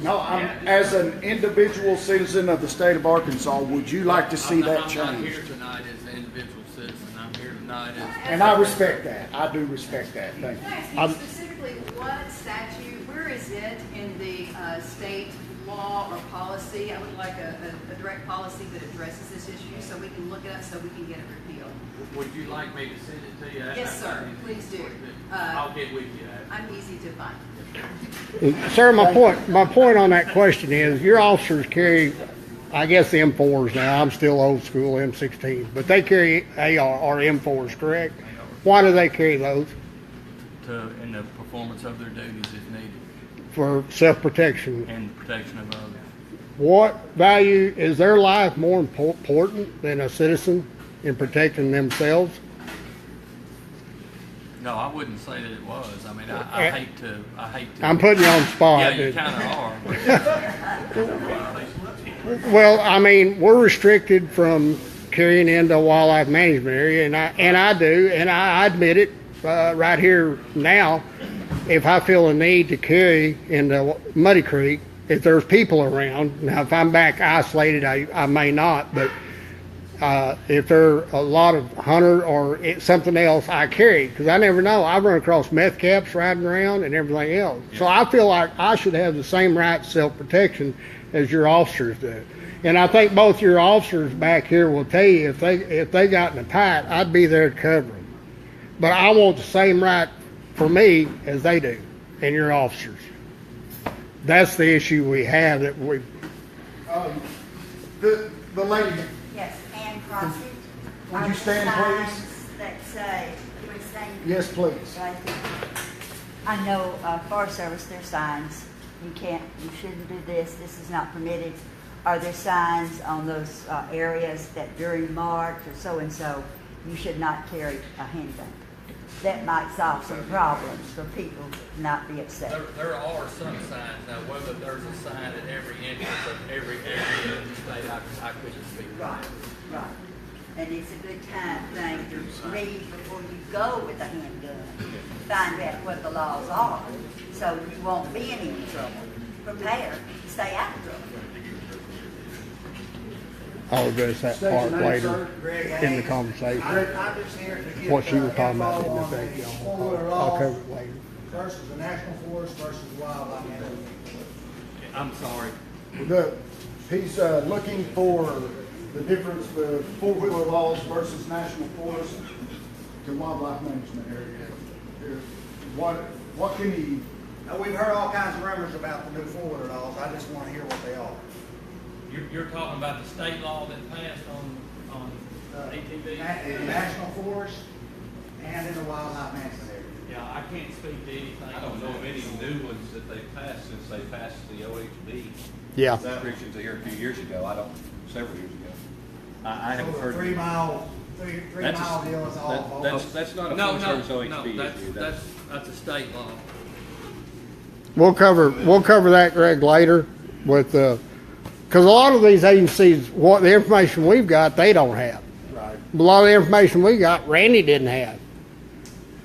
No, as an individual citizen of the state of Arkansas, would you like to see that I'm not changed? here tonight as an individual citizen. I'm here tonight as... And I respect that. I do respect that. Thank you. Can I ask you specifically what statute, where is it in the state law or policy? I would like a direct policy that addresses this issue so we can look it up so we can get it repealed. Would you like me to send it to you? Yes, sir. Please do. I'll get with you. I'm easy to find. Sir, my point on that question is your officers carry, I guess, the M4s now. I'm still old school M16s, but they carry AR or M4s, correct? Why do they carry those? In the performance of their duties if needed. For self-protection. And protection of others. What value is their life more important than a citizen in protecting themselves? No, I wouldn't say that it was. I mean, I hate to. I'm putting you on the spot. Yeah, you kind of are. Well, I mean, we're restricted from carrying into a wildlife management area, and I do, and I admit it right here now. If I feel a need to carry into Muddy Creek, if there's people around, now if I'm back isolated, I may not, but if there are a lot of hunter or something else, I carry, because I never know. I run across meth caps riding around and everything else. Yeah. So I feel like I should have the same right to self-protection as your officers do. And I think both your officers back here will tell you if they got in a fight, I'd be there to cover them. But I want the same right for me as they do and your officers. That's the issue we have that we... The lady... Yes, Ann Crossett. Would you stand, please? That say, please stand. Yes, please. Right. I know Forest Service, there's signs. You shouldn't do this. This is not permitted. Are there signs on those areas that during March or so-and-so, you should not carry a handgun? That might solve some problems for people to not be upset. There are some signs. Now, whether there's a sign at every entrance of every area in the state, I couldn't speak. Right. And it's a good time thing to read before you go with a handgun. Find out what the laws are so you won't be in any trouble. Prepare to stay out of trouble. I'll address that part later in the conversation. What she was talking about didn't affect y'all. I'll cover it later. Versus the National Forest versus wildlife management. I'm sorry. He's looking for the difference, the four-wheeler laws versus national forest to wildlife management area. What can he... Now, we've heard all kinds of rumors about the new four-wheeler laws. I just want to hear what they are. You're talking about the state law that passed on ATV? In the National Forest and in the wildlife management area. Yeah, I can't speak to anything. I don't know of any new ones that they've passed since they passed the OHB. Yeah. Restrictions here a few years ago, several years ago. I haven't heard. 3 mile deal is all. That's not a No, Forest Service OHB issue. That's a state law. We'll cover that, Greg, later with the Because a lot of these agencies, what the information we've got, they don't have. Right. A lot of the information we got, Randy didn't have.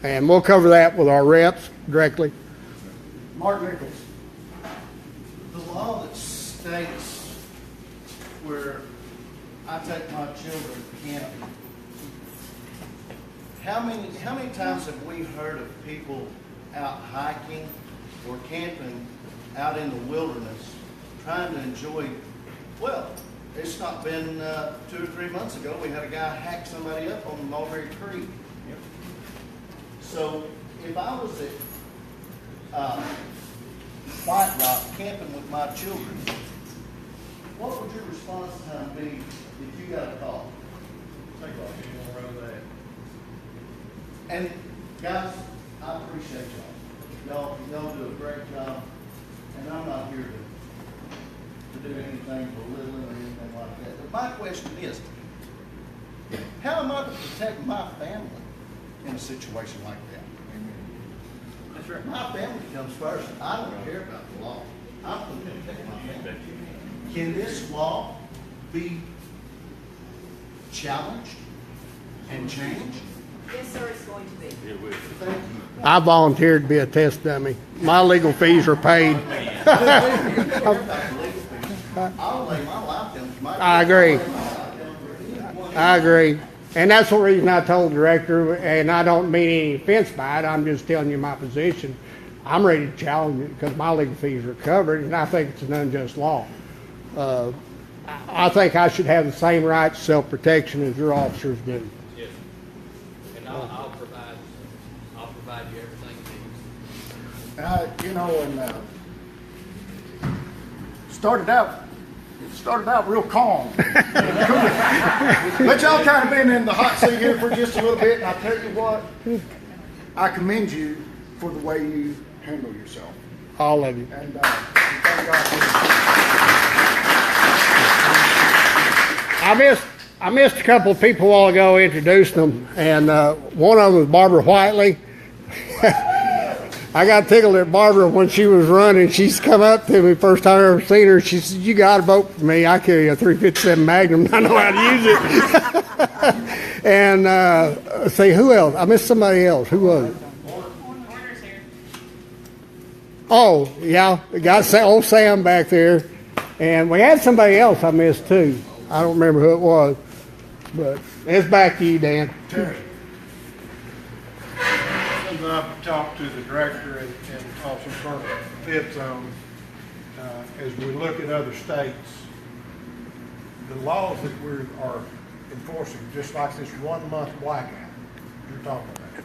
And we'll cover that with our reps directly. Mark Nichols. The law that states where I take my children camping, how many times have we heard of people out hiking or camping out in the wilderness trying to enjoy, well, it's not been 2 or 3 months ago, we had a guy hack somebody up on Mulberry Creek. So if I was at White Rock camping with my children, what would your response time be if you got a call? And guys, I appreciate y'all. Y'all do a great job, and I'm not here to do anything belittling or anything like that. But my question is, how am I to protect my family in a situation like that? That's right. My family comes first. I don't care about the law. I'm going to protect my family. Can this law be challenged and changed? Yes, sir, it's going to be. Thank you. I volunteered to be a test dummy. My legal fees are paid. I'll lay my life down for my I agree. I agree. And that's the reason I told the director, and I don't mean any offense by it, I'm just telling you my position. I'm ready to challenge it because my legal fees are covered, and I think it's an unjust law. I think I should have the same rights to self-protection as your officers do. Yes. And I'll provide you everything you need. You know, and started out real calm. But y'all kind of been in the hot seat here for just a little bit, and I tell you what, I commend you for the way you handle yourself. All of you. And thank God for I missed a couple of people a while ago, introducing them, and one of them was Barbara Whiteley. I got tickled at Barbara when she was running. She's come up to me first time I ever seen her. She said, "You got to vote for me. I carry a .357 Magnum. I know how to use it." And say, who else? I missed somebody else. Who was it? Oh, yeah. We got old Sam back there. And we had somebody else I missed too. I don't remember who it was. But it's back to you, Dan. Terry. Something I've talked to the director and Officer Colonel Fitz on, as we look at other states, the laws that we are enforcing, just like this 1 month blackout you're talking about,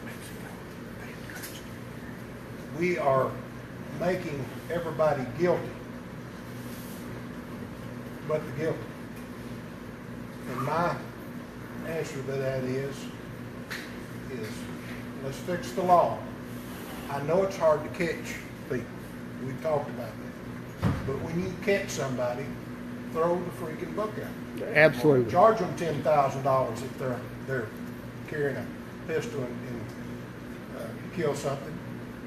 we are making everybody guilty, but the guilty. And my answer to that is let's fix the law. I know it's hard to catch people. We've talked about that. But when you catch somebody, throw the freaking book out. Absolutely. Charge them $10,000 if they're carrying a pistol and kill something.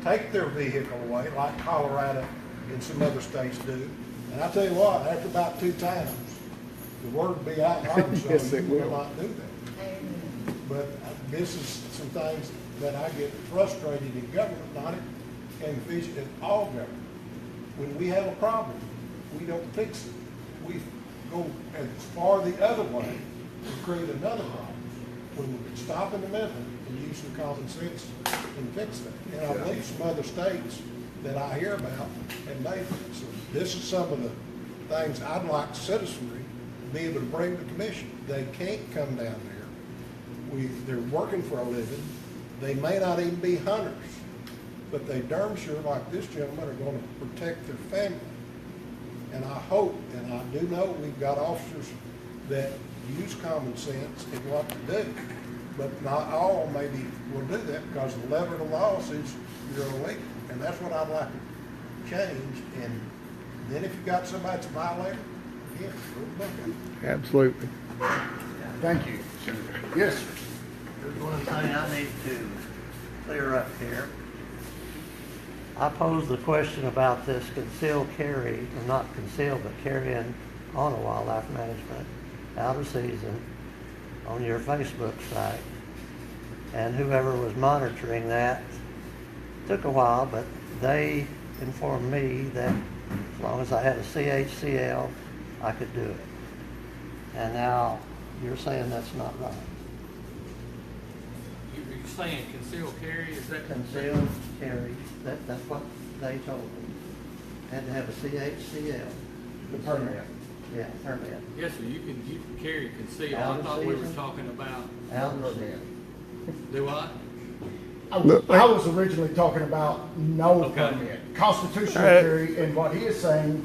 Take their vehicle away, like Colorado and some other states do. And I tell you what, after about 2 times, the word will be out in Arkansas, Yes, it you will will. not do that. But this is some things that I get frustrated in government on it, and in all government. When we have a problem, we don't fix it. We go as far the other way and create another problem. When we could stop in the middle and use some common sense and fix that. And I believe some other states that I hear about have made it. So this is some of the things I'd like citizenry to be able to bring to the commission. They can't come down there. They're working for a living. They may not even be hunters, but they darn sure, like this gentleman, are going to protect their family. And I hope, and I do know we've got officers that use common sense in what to do, but not all maybe will do that because the letter of the law says you're illegal. And that's what I'd like to change. And then if you got somebody that's a violator, yeah, go look at it. Absolutely. Thank you. Yes, sir. There's one thing I need to clear up here. I posed the question about this concealed carry, or not concealed, but carrying on a wildlife management out of season on your Facebook site. And whoever was monitoring that took a while, but they informed me that as long as I had a CHCL, I could do it. And now you're saying that's not right. You're saying concealed carry, is that? Concealed carry, that's what they told me. Had to have a CHCL. The permit. Yeah, permit. Yes, sir, you can carry concealed. Out I of thought we were season? talking about, Out of season. do what? I was originally talking about no Okay. permit, constitutional carry, and what he is saying,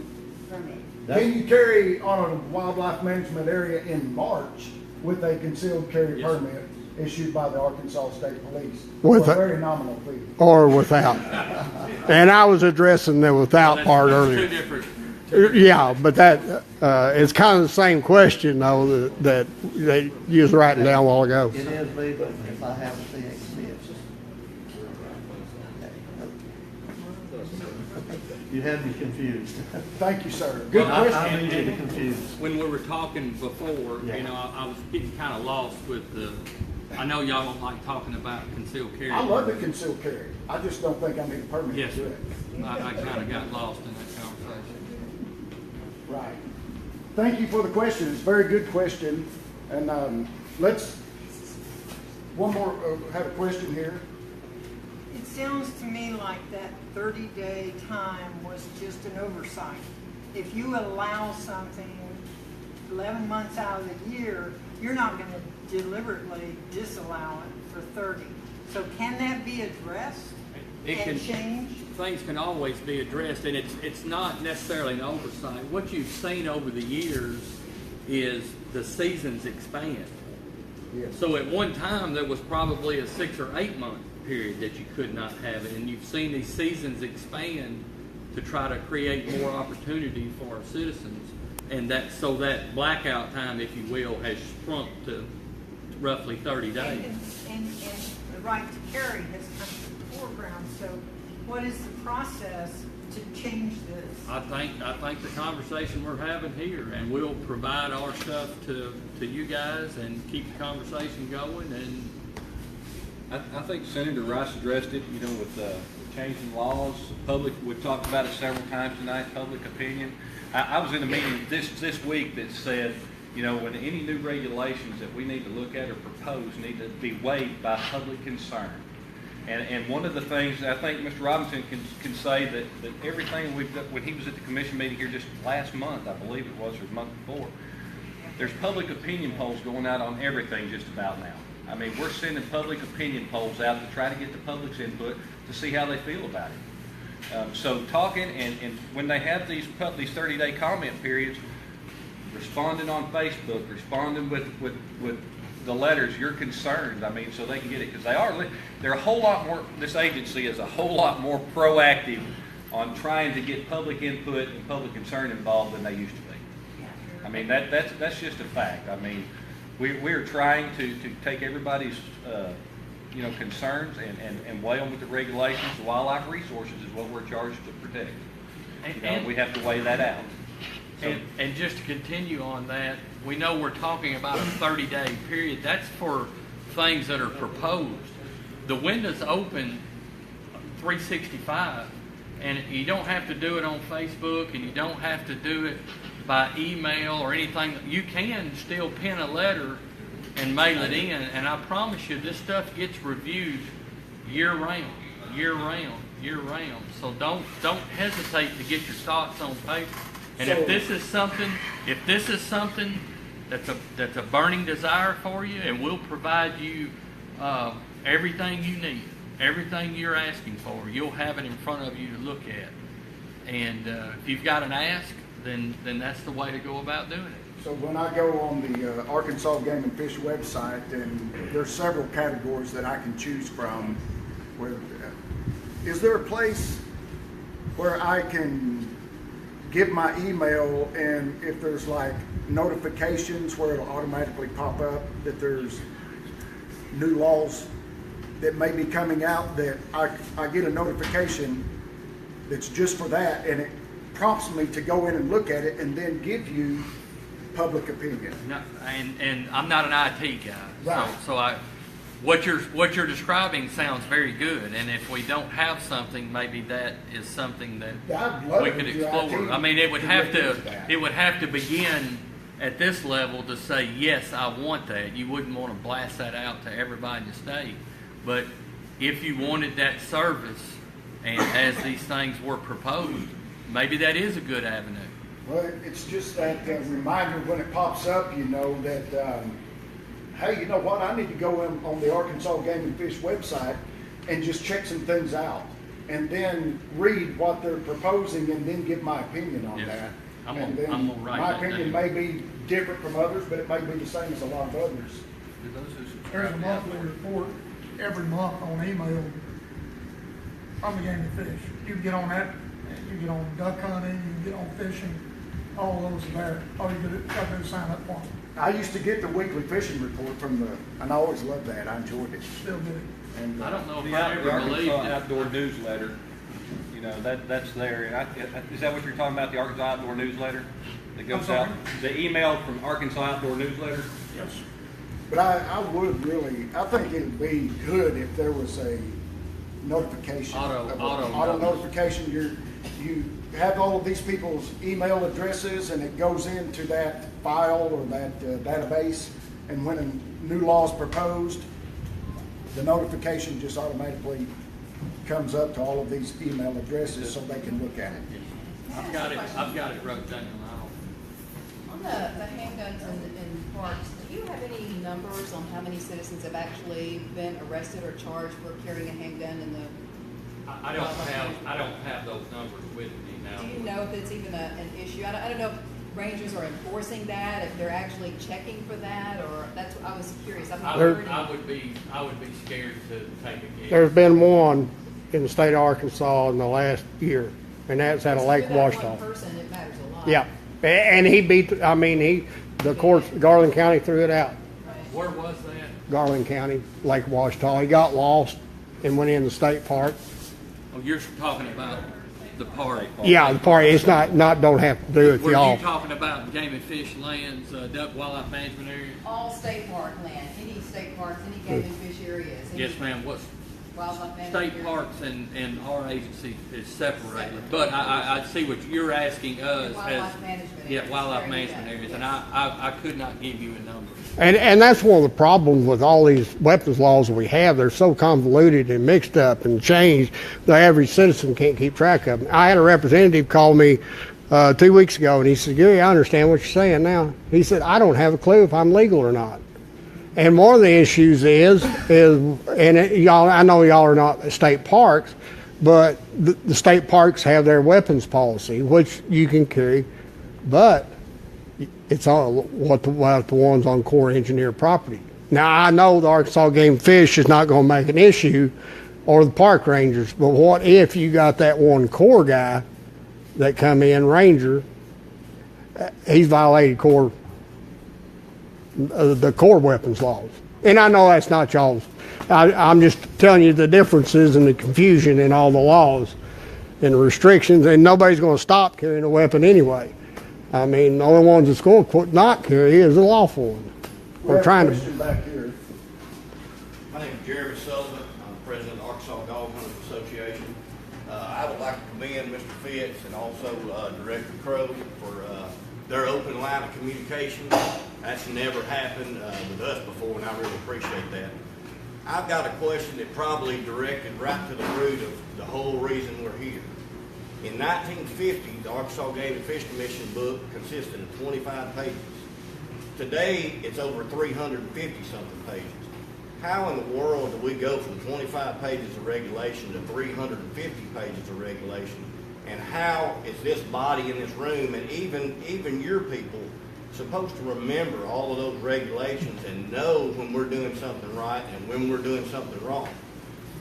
Permit. can you carry on a wildlife management area in March with a concealed carry Yes, sir. permit issued by the Arkansas State Police With for a a- very nominal fee? Or without. And I was addressing the without That's- part that's earlier. Two different. Yeah, but that, it's kind of the same question though that you was writing down a while ago. It is legal if I have a CHCL. You had me confused. Thank you, sir. Good Well, question. I'm easy to confuse. When we were talking before, Yeah. you know, I was getting kind of lost with I know y'all don't like talking about concealed carry. I love the concealed carry. I just don't think I need a permit Yes, to do sir. it. I kind of got lost in that conversation. Right. Thank you for the question. It's a very good question. And let's, one more, have a question here. It sounds to me like that 30-day time was just an oversight. If you allow something 11 months out of the year, you're not going to deliberately disallow it for 30. So can that be addressed and changed? Things can always be addressed, and it's not necessarily an oversight. What you've seen over the years is the seasons expand. Yes. So at one time, there was probably a 6 or 8 month period that you could not have it, and you've seen these seasons expand to try to create more opportunity for our citizens, and so that blackout time, if you will, has shrunk to roughly 30 days. And the right to carry has come to the foreground. So what is the process to change this? I think the conversation we're having here, and we'll provide our stuff to you guys and keep the conversation going. And I think Senator Rice addressed it, you know, with changing laws, public, we've talked about it several times tonight, public opinion. I was in a meeting this week that said, you know, when any new regulations that we need to look at or propose need to be weighed by public concern. And one of the things, I think Mr. Robinson can say that everything we've done, when he was at the commission meeting here just last month, I believe it was, or the month before, there's public opinion polls going out on everything just about now. I mean, we're sending public opinion polls out to try to get the public's input to see how they feel about it. So talking, and when they have these 30-day comment periods, responding on Facebook, responding with the letters, your concerns, I mean, so they can get it, because they're a whole lot more, this agency is a whole lot more proactive on trying to get public input and public concern involved than they used to be. I mean, that's just a fact. I mean, we're trying to take everybody's concerns and weigh them with the regulations. The wildlife resources is what we're charged to protect. And we have to weigh that out. So, and just to continue on that, we know we're talking about a 30-day period. That's for things that are proposed. The window's open 365, and you don't have to do it on Facebook, and you don't have to do it by email or anything. You can still pen a letter and mail it in, and I promise you this stuff gets reviewed year round. So don't hesitate to get your thoughts on paper. And if this is something that's a burning desire for you, and we'll provide you everything you need, everything you're asking for, you'll have it in front of you to look at. And if you've got an ask, then that's the way to go about doing it. So when I go on the Arkansas Game and Fish website, and there's several categories that I can choose from. Is there a place where I can give my email, and if there's like notifications where it'll automatically pop up that there's new laws that may be coming out, that I get a notification that's just for that, and prompts me to go in and look at it and then give you public opinion. No, and I'm not an IT guy. Right. So what you're describing sounds very good, and if we don't have something, maybe that is something that I'd love we it could if your explore. IT I mean, it would could have look to into that. it would have to begin at this level to say, yes, I want that. You wouldn't want to blast that out to everybody in the state, but if you wanted that service, and as these things were proposed, maybe that is a good avenue. Well, it's just that reminder when it pops up, you know, that, hey, you know what, I need to go on the Arkansas Game and Fish website and just check some things out, and then read what they're proposing, and then give my opinion on Yes. that. I'm And gonna then write my that opinion down. may be different from others, but it may be the same as a lot of others. There's a monthly report every month on email from the Game and Fish. You can get on that, you can get on duck hunting, you can get on fishing, all those are there. All you got to do is sign up for them. I used to get the weekly fishing report from and I always loved that. I enjoyed it. Still do. And I don't know if The I ever believed Arkansas it. Outdoor Newsletter, you know, that's there. And is that what you're talking about, the Arkansas Outdoor Newsletter that goes I'm out? sorry? The email from Arkansas Outdoor Newsletter? Yes. But I would really, I think it'd be good if there was a notification. Auto notification. You have all of these people's email addresses, and it goes into that file or that database, and when a new law is proposed, the notification just automatically comes up to all of these email addresses so they can look at it. I've got it wrote down. On the handguns in parks, do you have any numbers on how many citizens have actually been arrested or charged for carrying a handgun in the? I don't have those numbers with me now. Do you know if it's even an issue? I don't know if rangers are enforcing that, if they're actually checking for that, or that's what I was curious. I've not heard any. I would be scared to take a guess. There's been one in the state of Arkansas in the last year, and that's at a Lake For that Washita. one person, it matters a lot. Yeah, and he beat, the courts, Garland County threw it out. Where was that? Garland County, Lake Washita. He got lost and went in the state park. Oh, you're talking about the park. Yeah, the park, it's not don't have to do with Were y'all. you talking about game and fish lands, duck wildlife management areas? All state park land, any state parks, any game and fish areas. any Yes, ma'am. What's Wildlife management state areas. parks and our agency is separated, but I see what you're asking us Wildlife as, management yeah, areas. wildlife There you management go. areas, Yes. and I could not give you a number. And that's one of the problems with all these weapons laws that we have. They're so convoluted and mixed up and changed, the average citizen can't keep track of them. I had a representative call me 2 weeks ago, and he said, Gary, I understand what you're saying now. He said, I don't have a clue if I'm legal or not. And one of the issues is y'all, I know y'all are not state parks, but the state parks have their weapons policy, which you can carry, but it's all what the ones on Corps engineer property. Now, I know the Arkansas Game and Fish is not going to make an issue, or the park rangers, but what if you got that one Corps guy that come in, ranger, he's violated Corps, the Corps weapons laws. And I know that's not y'all's. I'm just telling you the differences and the confusion in all the laws and the restrictions, and nobody's going to stop carrying a weapon anyway. I mean, the only ones that's going to not carry is the lawful one. We're trying to. Back here. My name is Jeremy Sullivan. I'm president of Arkansas Dog Hunters Association. I would like to commend Mr. Fitz and also Director Crow for their open line of communication. That's never happened with us before, and I really appreciate that. I've got a question that probably directed right to the root of the whole reason we're here. In 1950, the Arkansas Game and Fish Commission book consisted of 25 pages. Today, it's over 350-something pages. How in the world do we go from 25 pages of regulation to 350 pages of regulation? And how is this body in this room, and even your people, supposed to remember all of those regulations and know when we're doing something right and when we're doing something wrong?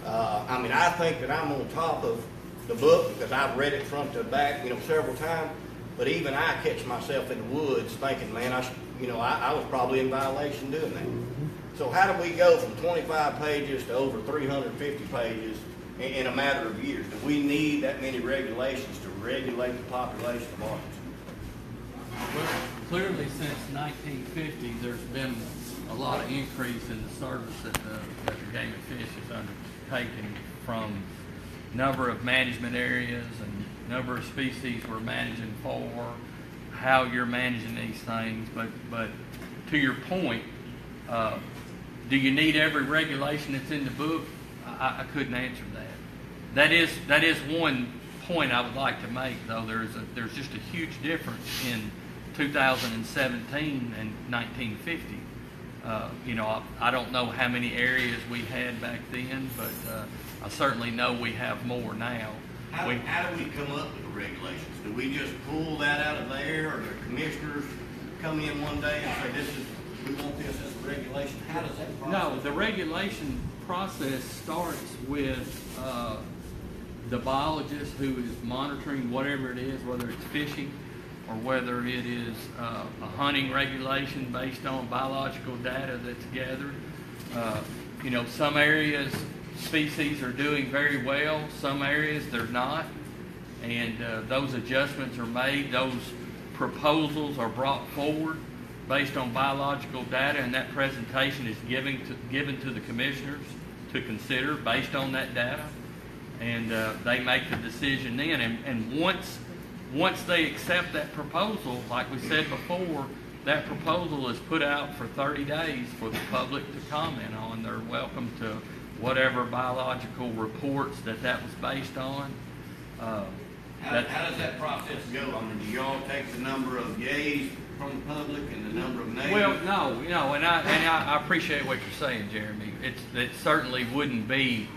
I think that I'm on top of the book because I've read it front to back, several times. But even I catch myself in the woods thinking, man, I was probably in violation doing that. So how do we go from 25 pages to over 350 pages in a matter of years? Do we need that many regulations to regulate the population of Arkansas? Well, clearly since 1950, there's been a lot of increase in the service that the Game and Fish has undertaken, from number of management areas and number of species we're managing for, how you're managing these things. But to your point, do you need every regulation that's in the book? I couldn't answer that. That is one point I would like to make, though. There's just a huge difference in 2017 and 1950. I don't know how many areas we had back then, but I certainly know we have more now. How do we come up with the regulations? Do we just pull that out of there, or the commissioners come in one day and say, we want this as a regulation? How does that process? No, the regulation process starts with the biologist who is monitoring whatever it is, whether it's fishing or whether it is a hunting regulation based on biological data that's gathered. Some areas, species are doing very well, some areas they're not, and those adjustments are made. Those proposals are brought forward based on biological data, and that presentation is given to the commissioners to consider based on that data, and they make the decision then. And once they accept that proposal, like we said before, that proposal is put out for 30 days for the public to comment on. They're welcome to whatever biological reports that was based on. How does that process go? I mean, do y'all take the number of yays from the public and the number of nays? Well, no, and I appreciate what you're saying, Jeremy. It certainly wouldn't be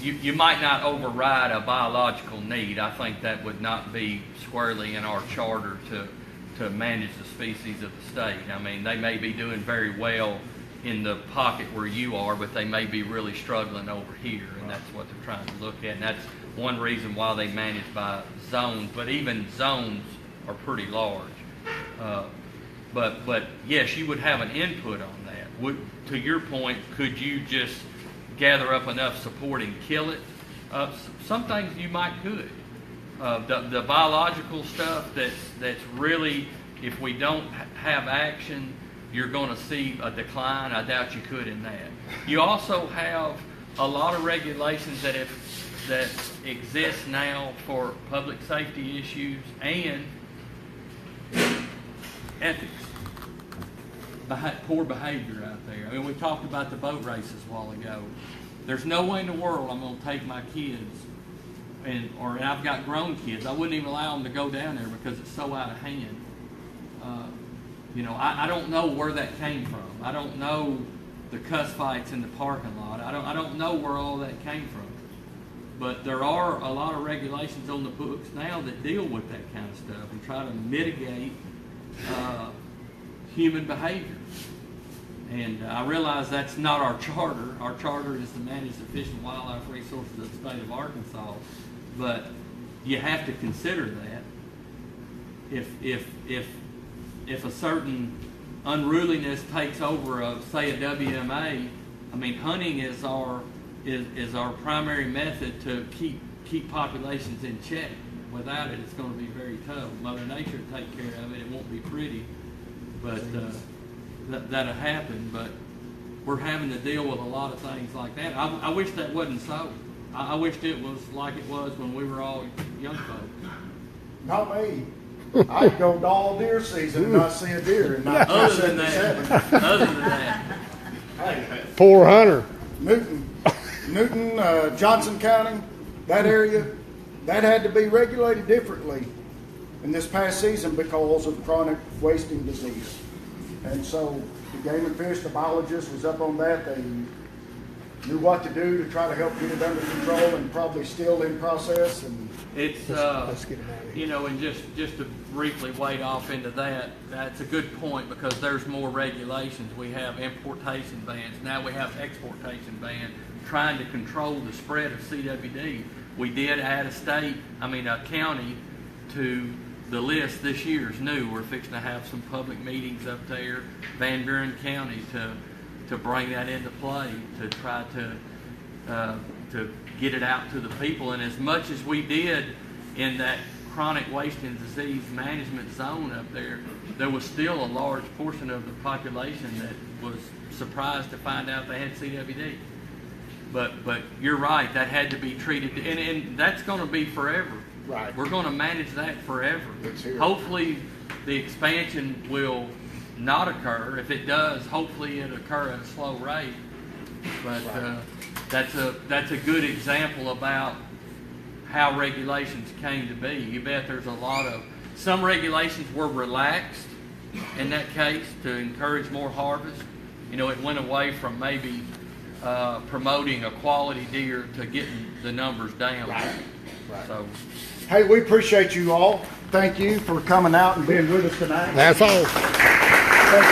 you might not override a biological need. I think that would not be squarely in our charter to manage the species of the state. I mean, they may be doing very well in the pocket where you are, but they may be really struggling over here, and that's what they're trying to look at. And that's one reason why they manage by zones, but even zones are pretty large. But yes, you would have an input on that. To your point, could you just gather up enough support and kill it? Some things you might could. The biological stuff that's really, if we don't have action, you're going to see a decline. I doubt you could in that. You also have a lot of regulations that exist now for public safety issues and ethics. Poor behavior out there. I mean, we talked about the boat races a while ago. There's no way in the world I'm going to take my kids, and I've got grown kids. I wouldn't even allow them to go down there because it's so out of hand. I don't know where that came from. I don't know the cuss fights in the parking lot. I don't know where all that came from. But there are a lot of regulations on the books now that deal with that kind of stuff and try to mitigate human behavior. And I realize that's not our charter. Our charter is to manage the fish and wildlife resources of the state of Arkansas. But you have to consider that. If a certain unruliness takes over of, say, a WMA, I mean, hunting is our primary method to keep populations in check. Without it, it's going to be very tough. Mother Nature will take care of it. It won't be pretty, but that'll happen. But we're having to deal with a lot of things like that. I wish that wasn't so. I wished it was like it was when we were all young folks. Not me. I'd go to all deer season and not see a deer in 1977. Other than that. Poor hunter. Newton, Johnson County, that area, that had to be regulated differently in this past season because of chronic wasting disease. And so the Game and Fish, the biologist was up on that. They knew what to do to try to help get it under control, and probably still in process. And it's let's get it out of here. And just to briefly wade off into that, that's a good point, because there's more regulations. We have importation bans. Now we have exportation bans, trying to control the spread of CWD. We did add a county to the list this year. Is new. We're fixing to have some public meetings up there, Van Buren County, to bring that into play, to try to to get it out to the people. And as much as we did in that chronic waste and disease management zone up there, there was still a large portion of the population that was surprised to find out they had CWD. But you're right, that had to be treated, and that's going to be forever. Right. We're going to manage that forever. It's here. Hopefully, the expansion will not occur. If it does, hopefully it'll occur at a slow rate. But that's a good example about how regulations came to be. You bet there's a lot of, some regulations were relaxed in that case to encourage more harvest. You know, it went away from maybe promoting a quality deer to getting the numbers down. Right. So, Hey, we appreciate you all. Thank you for coming out and being with us tonight. That's all.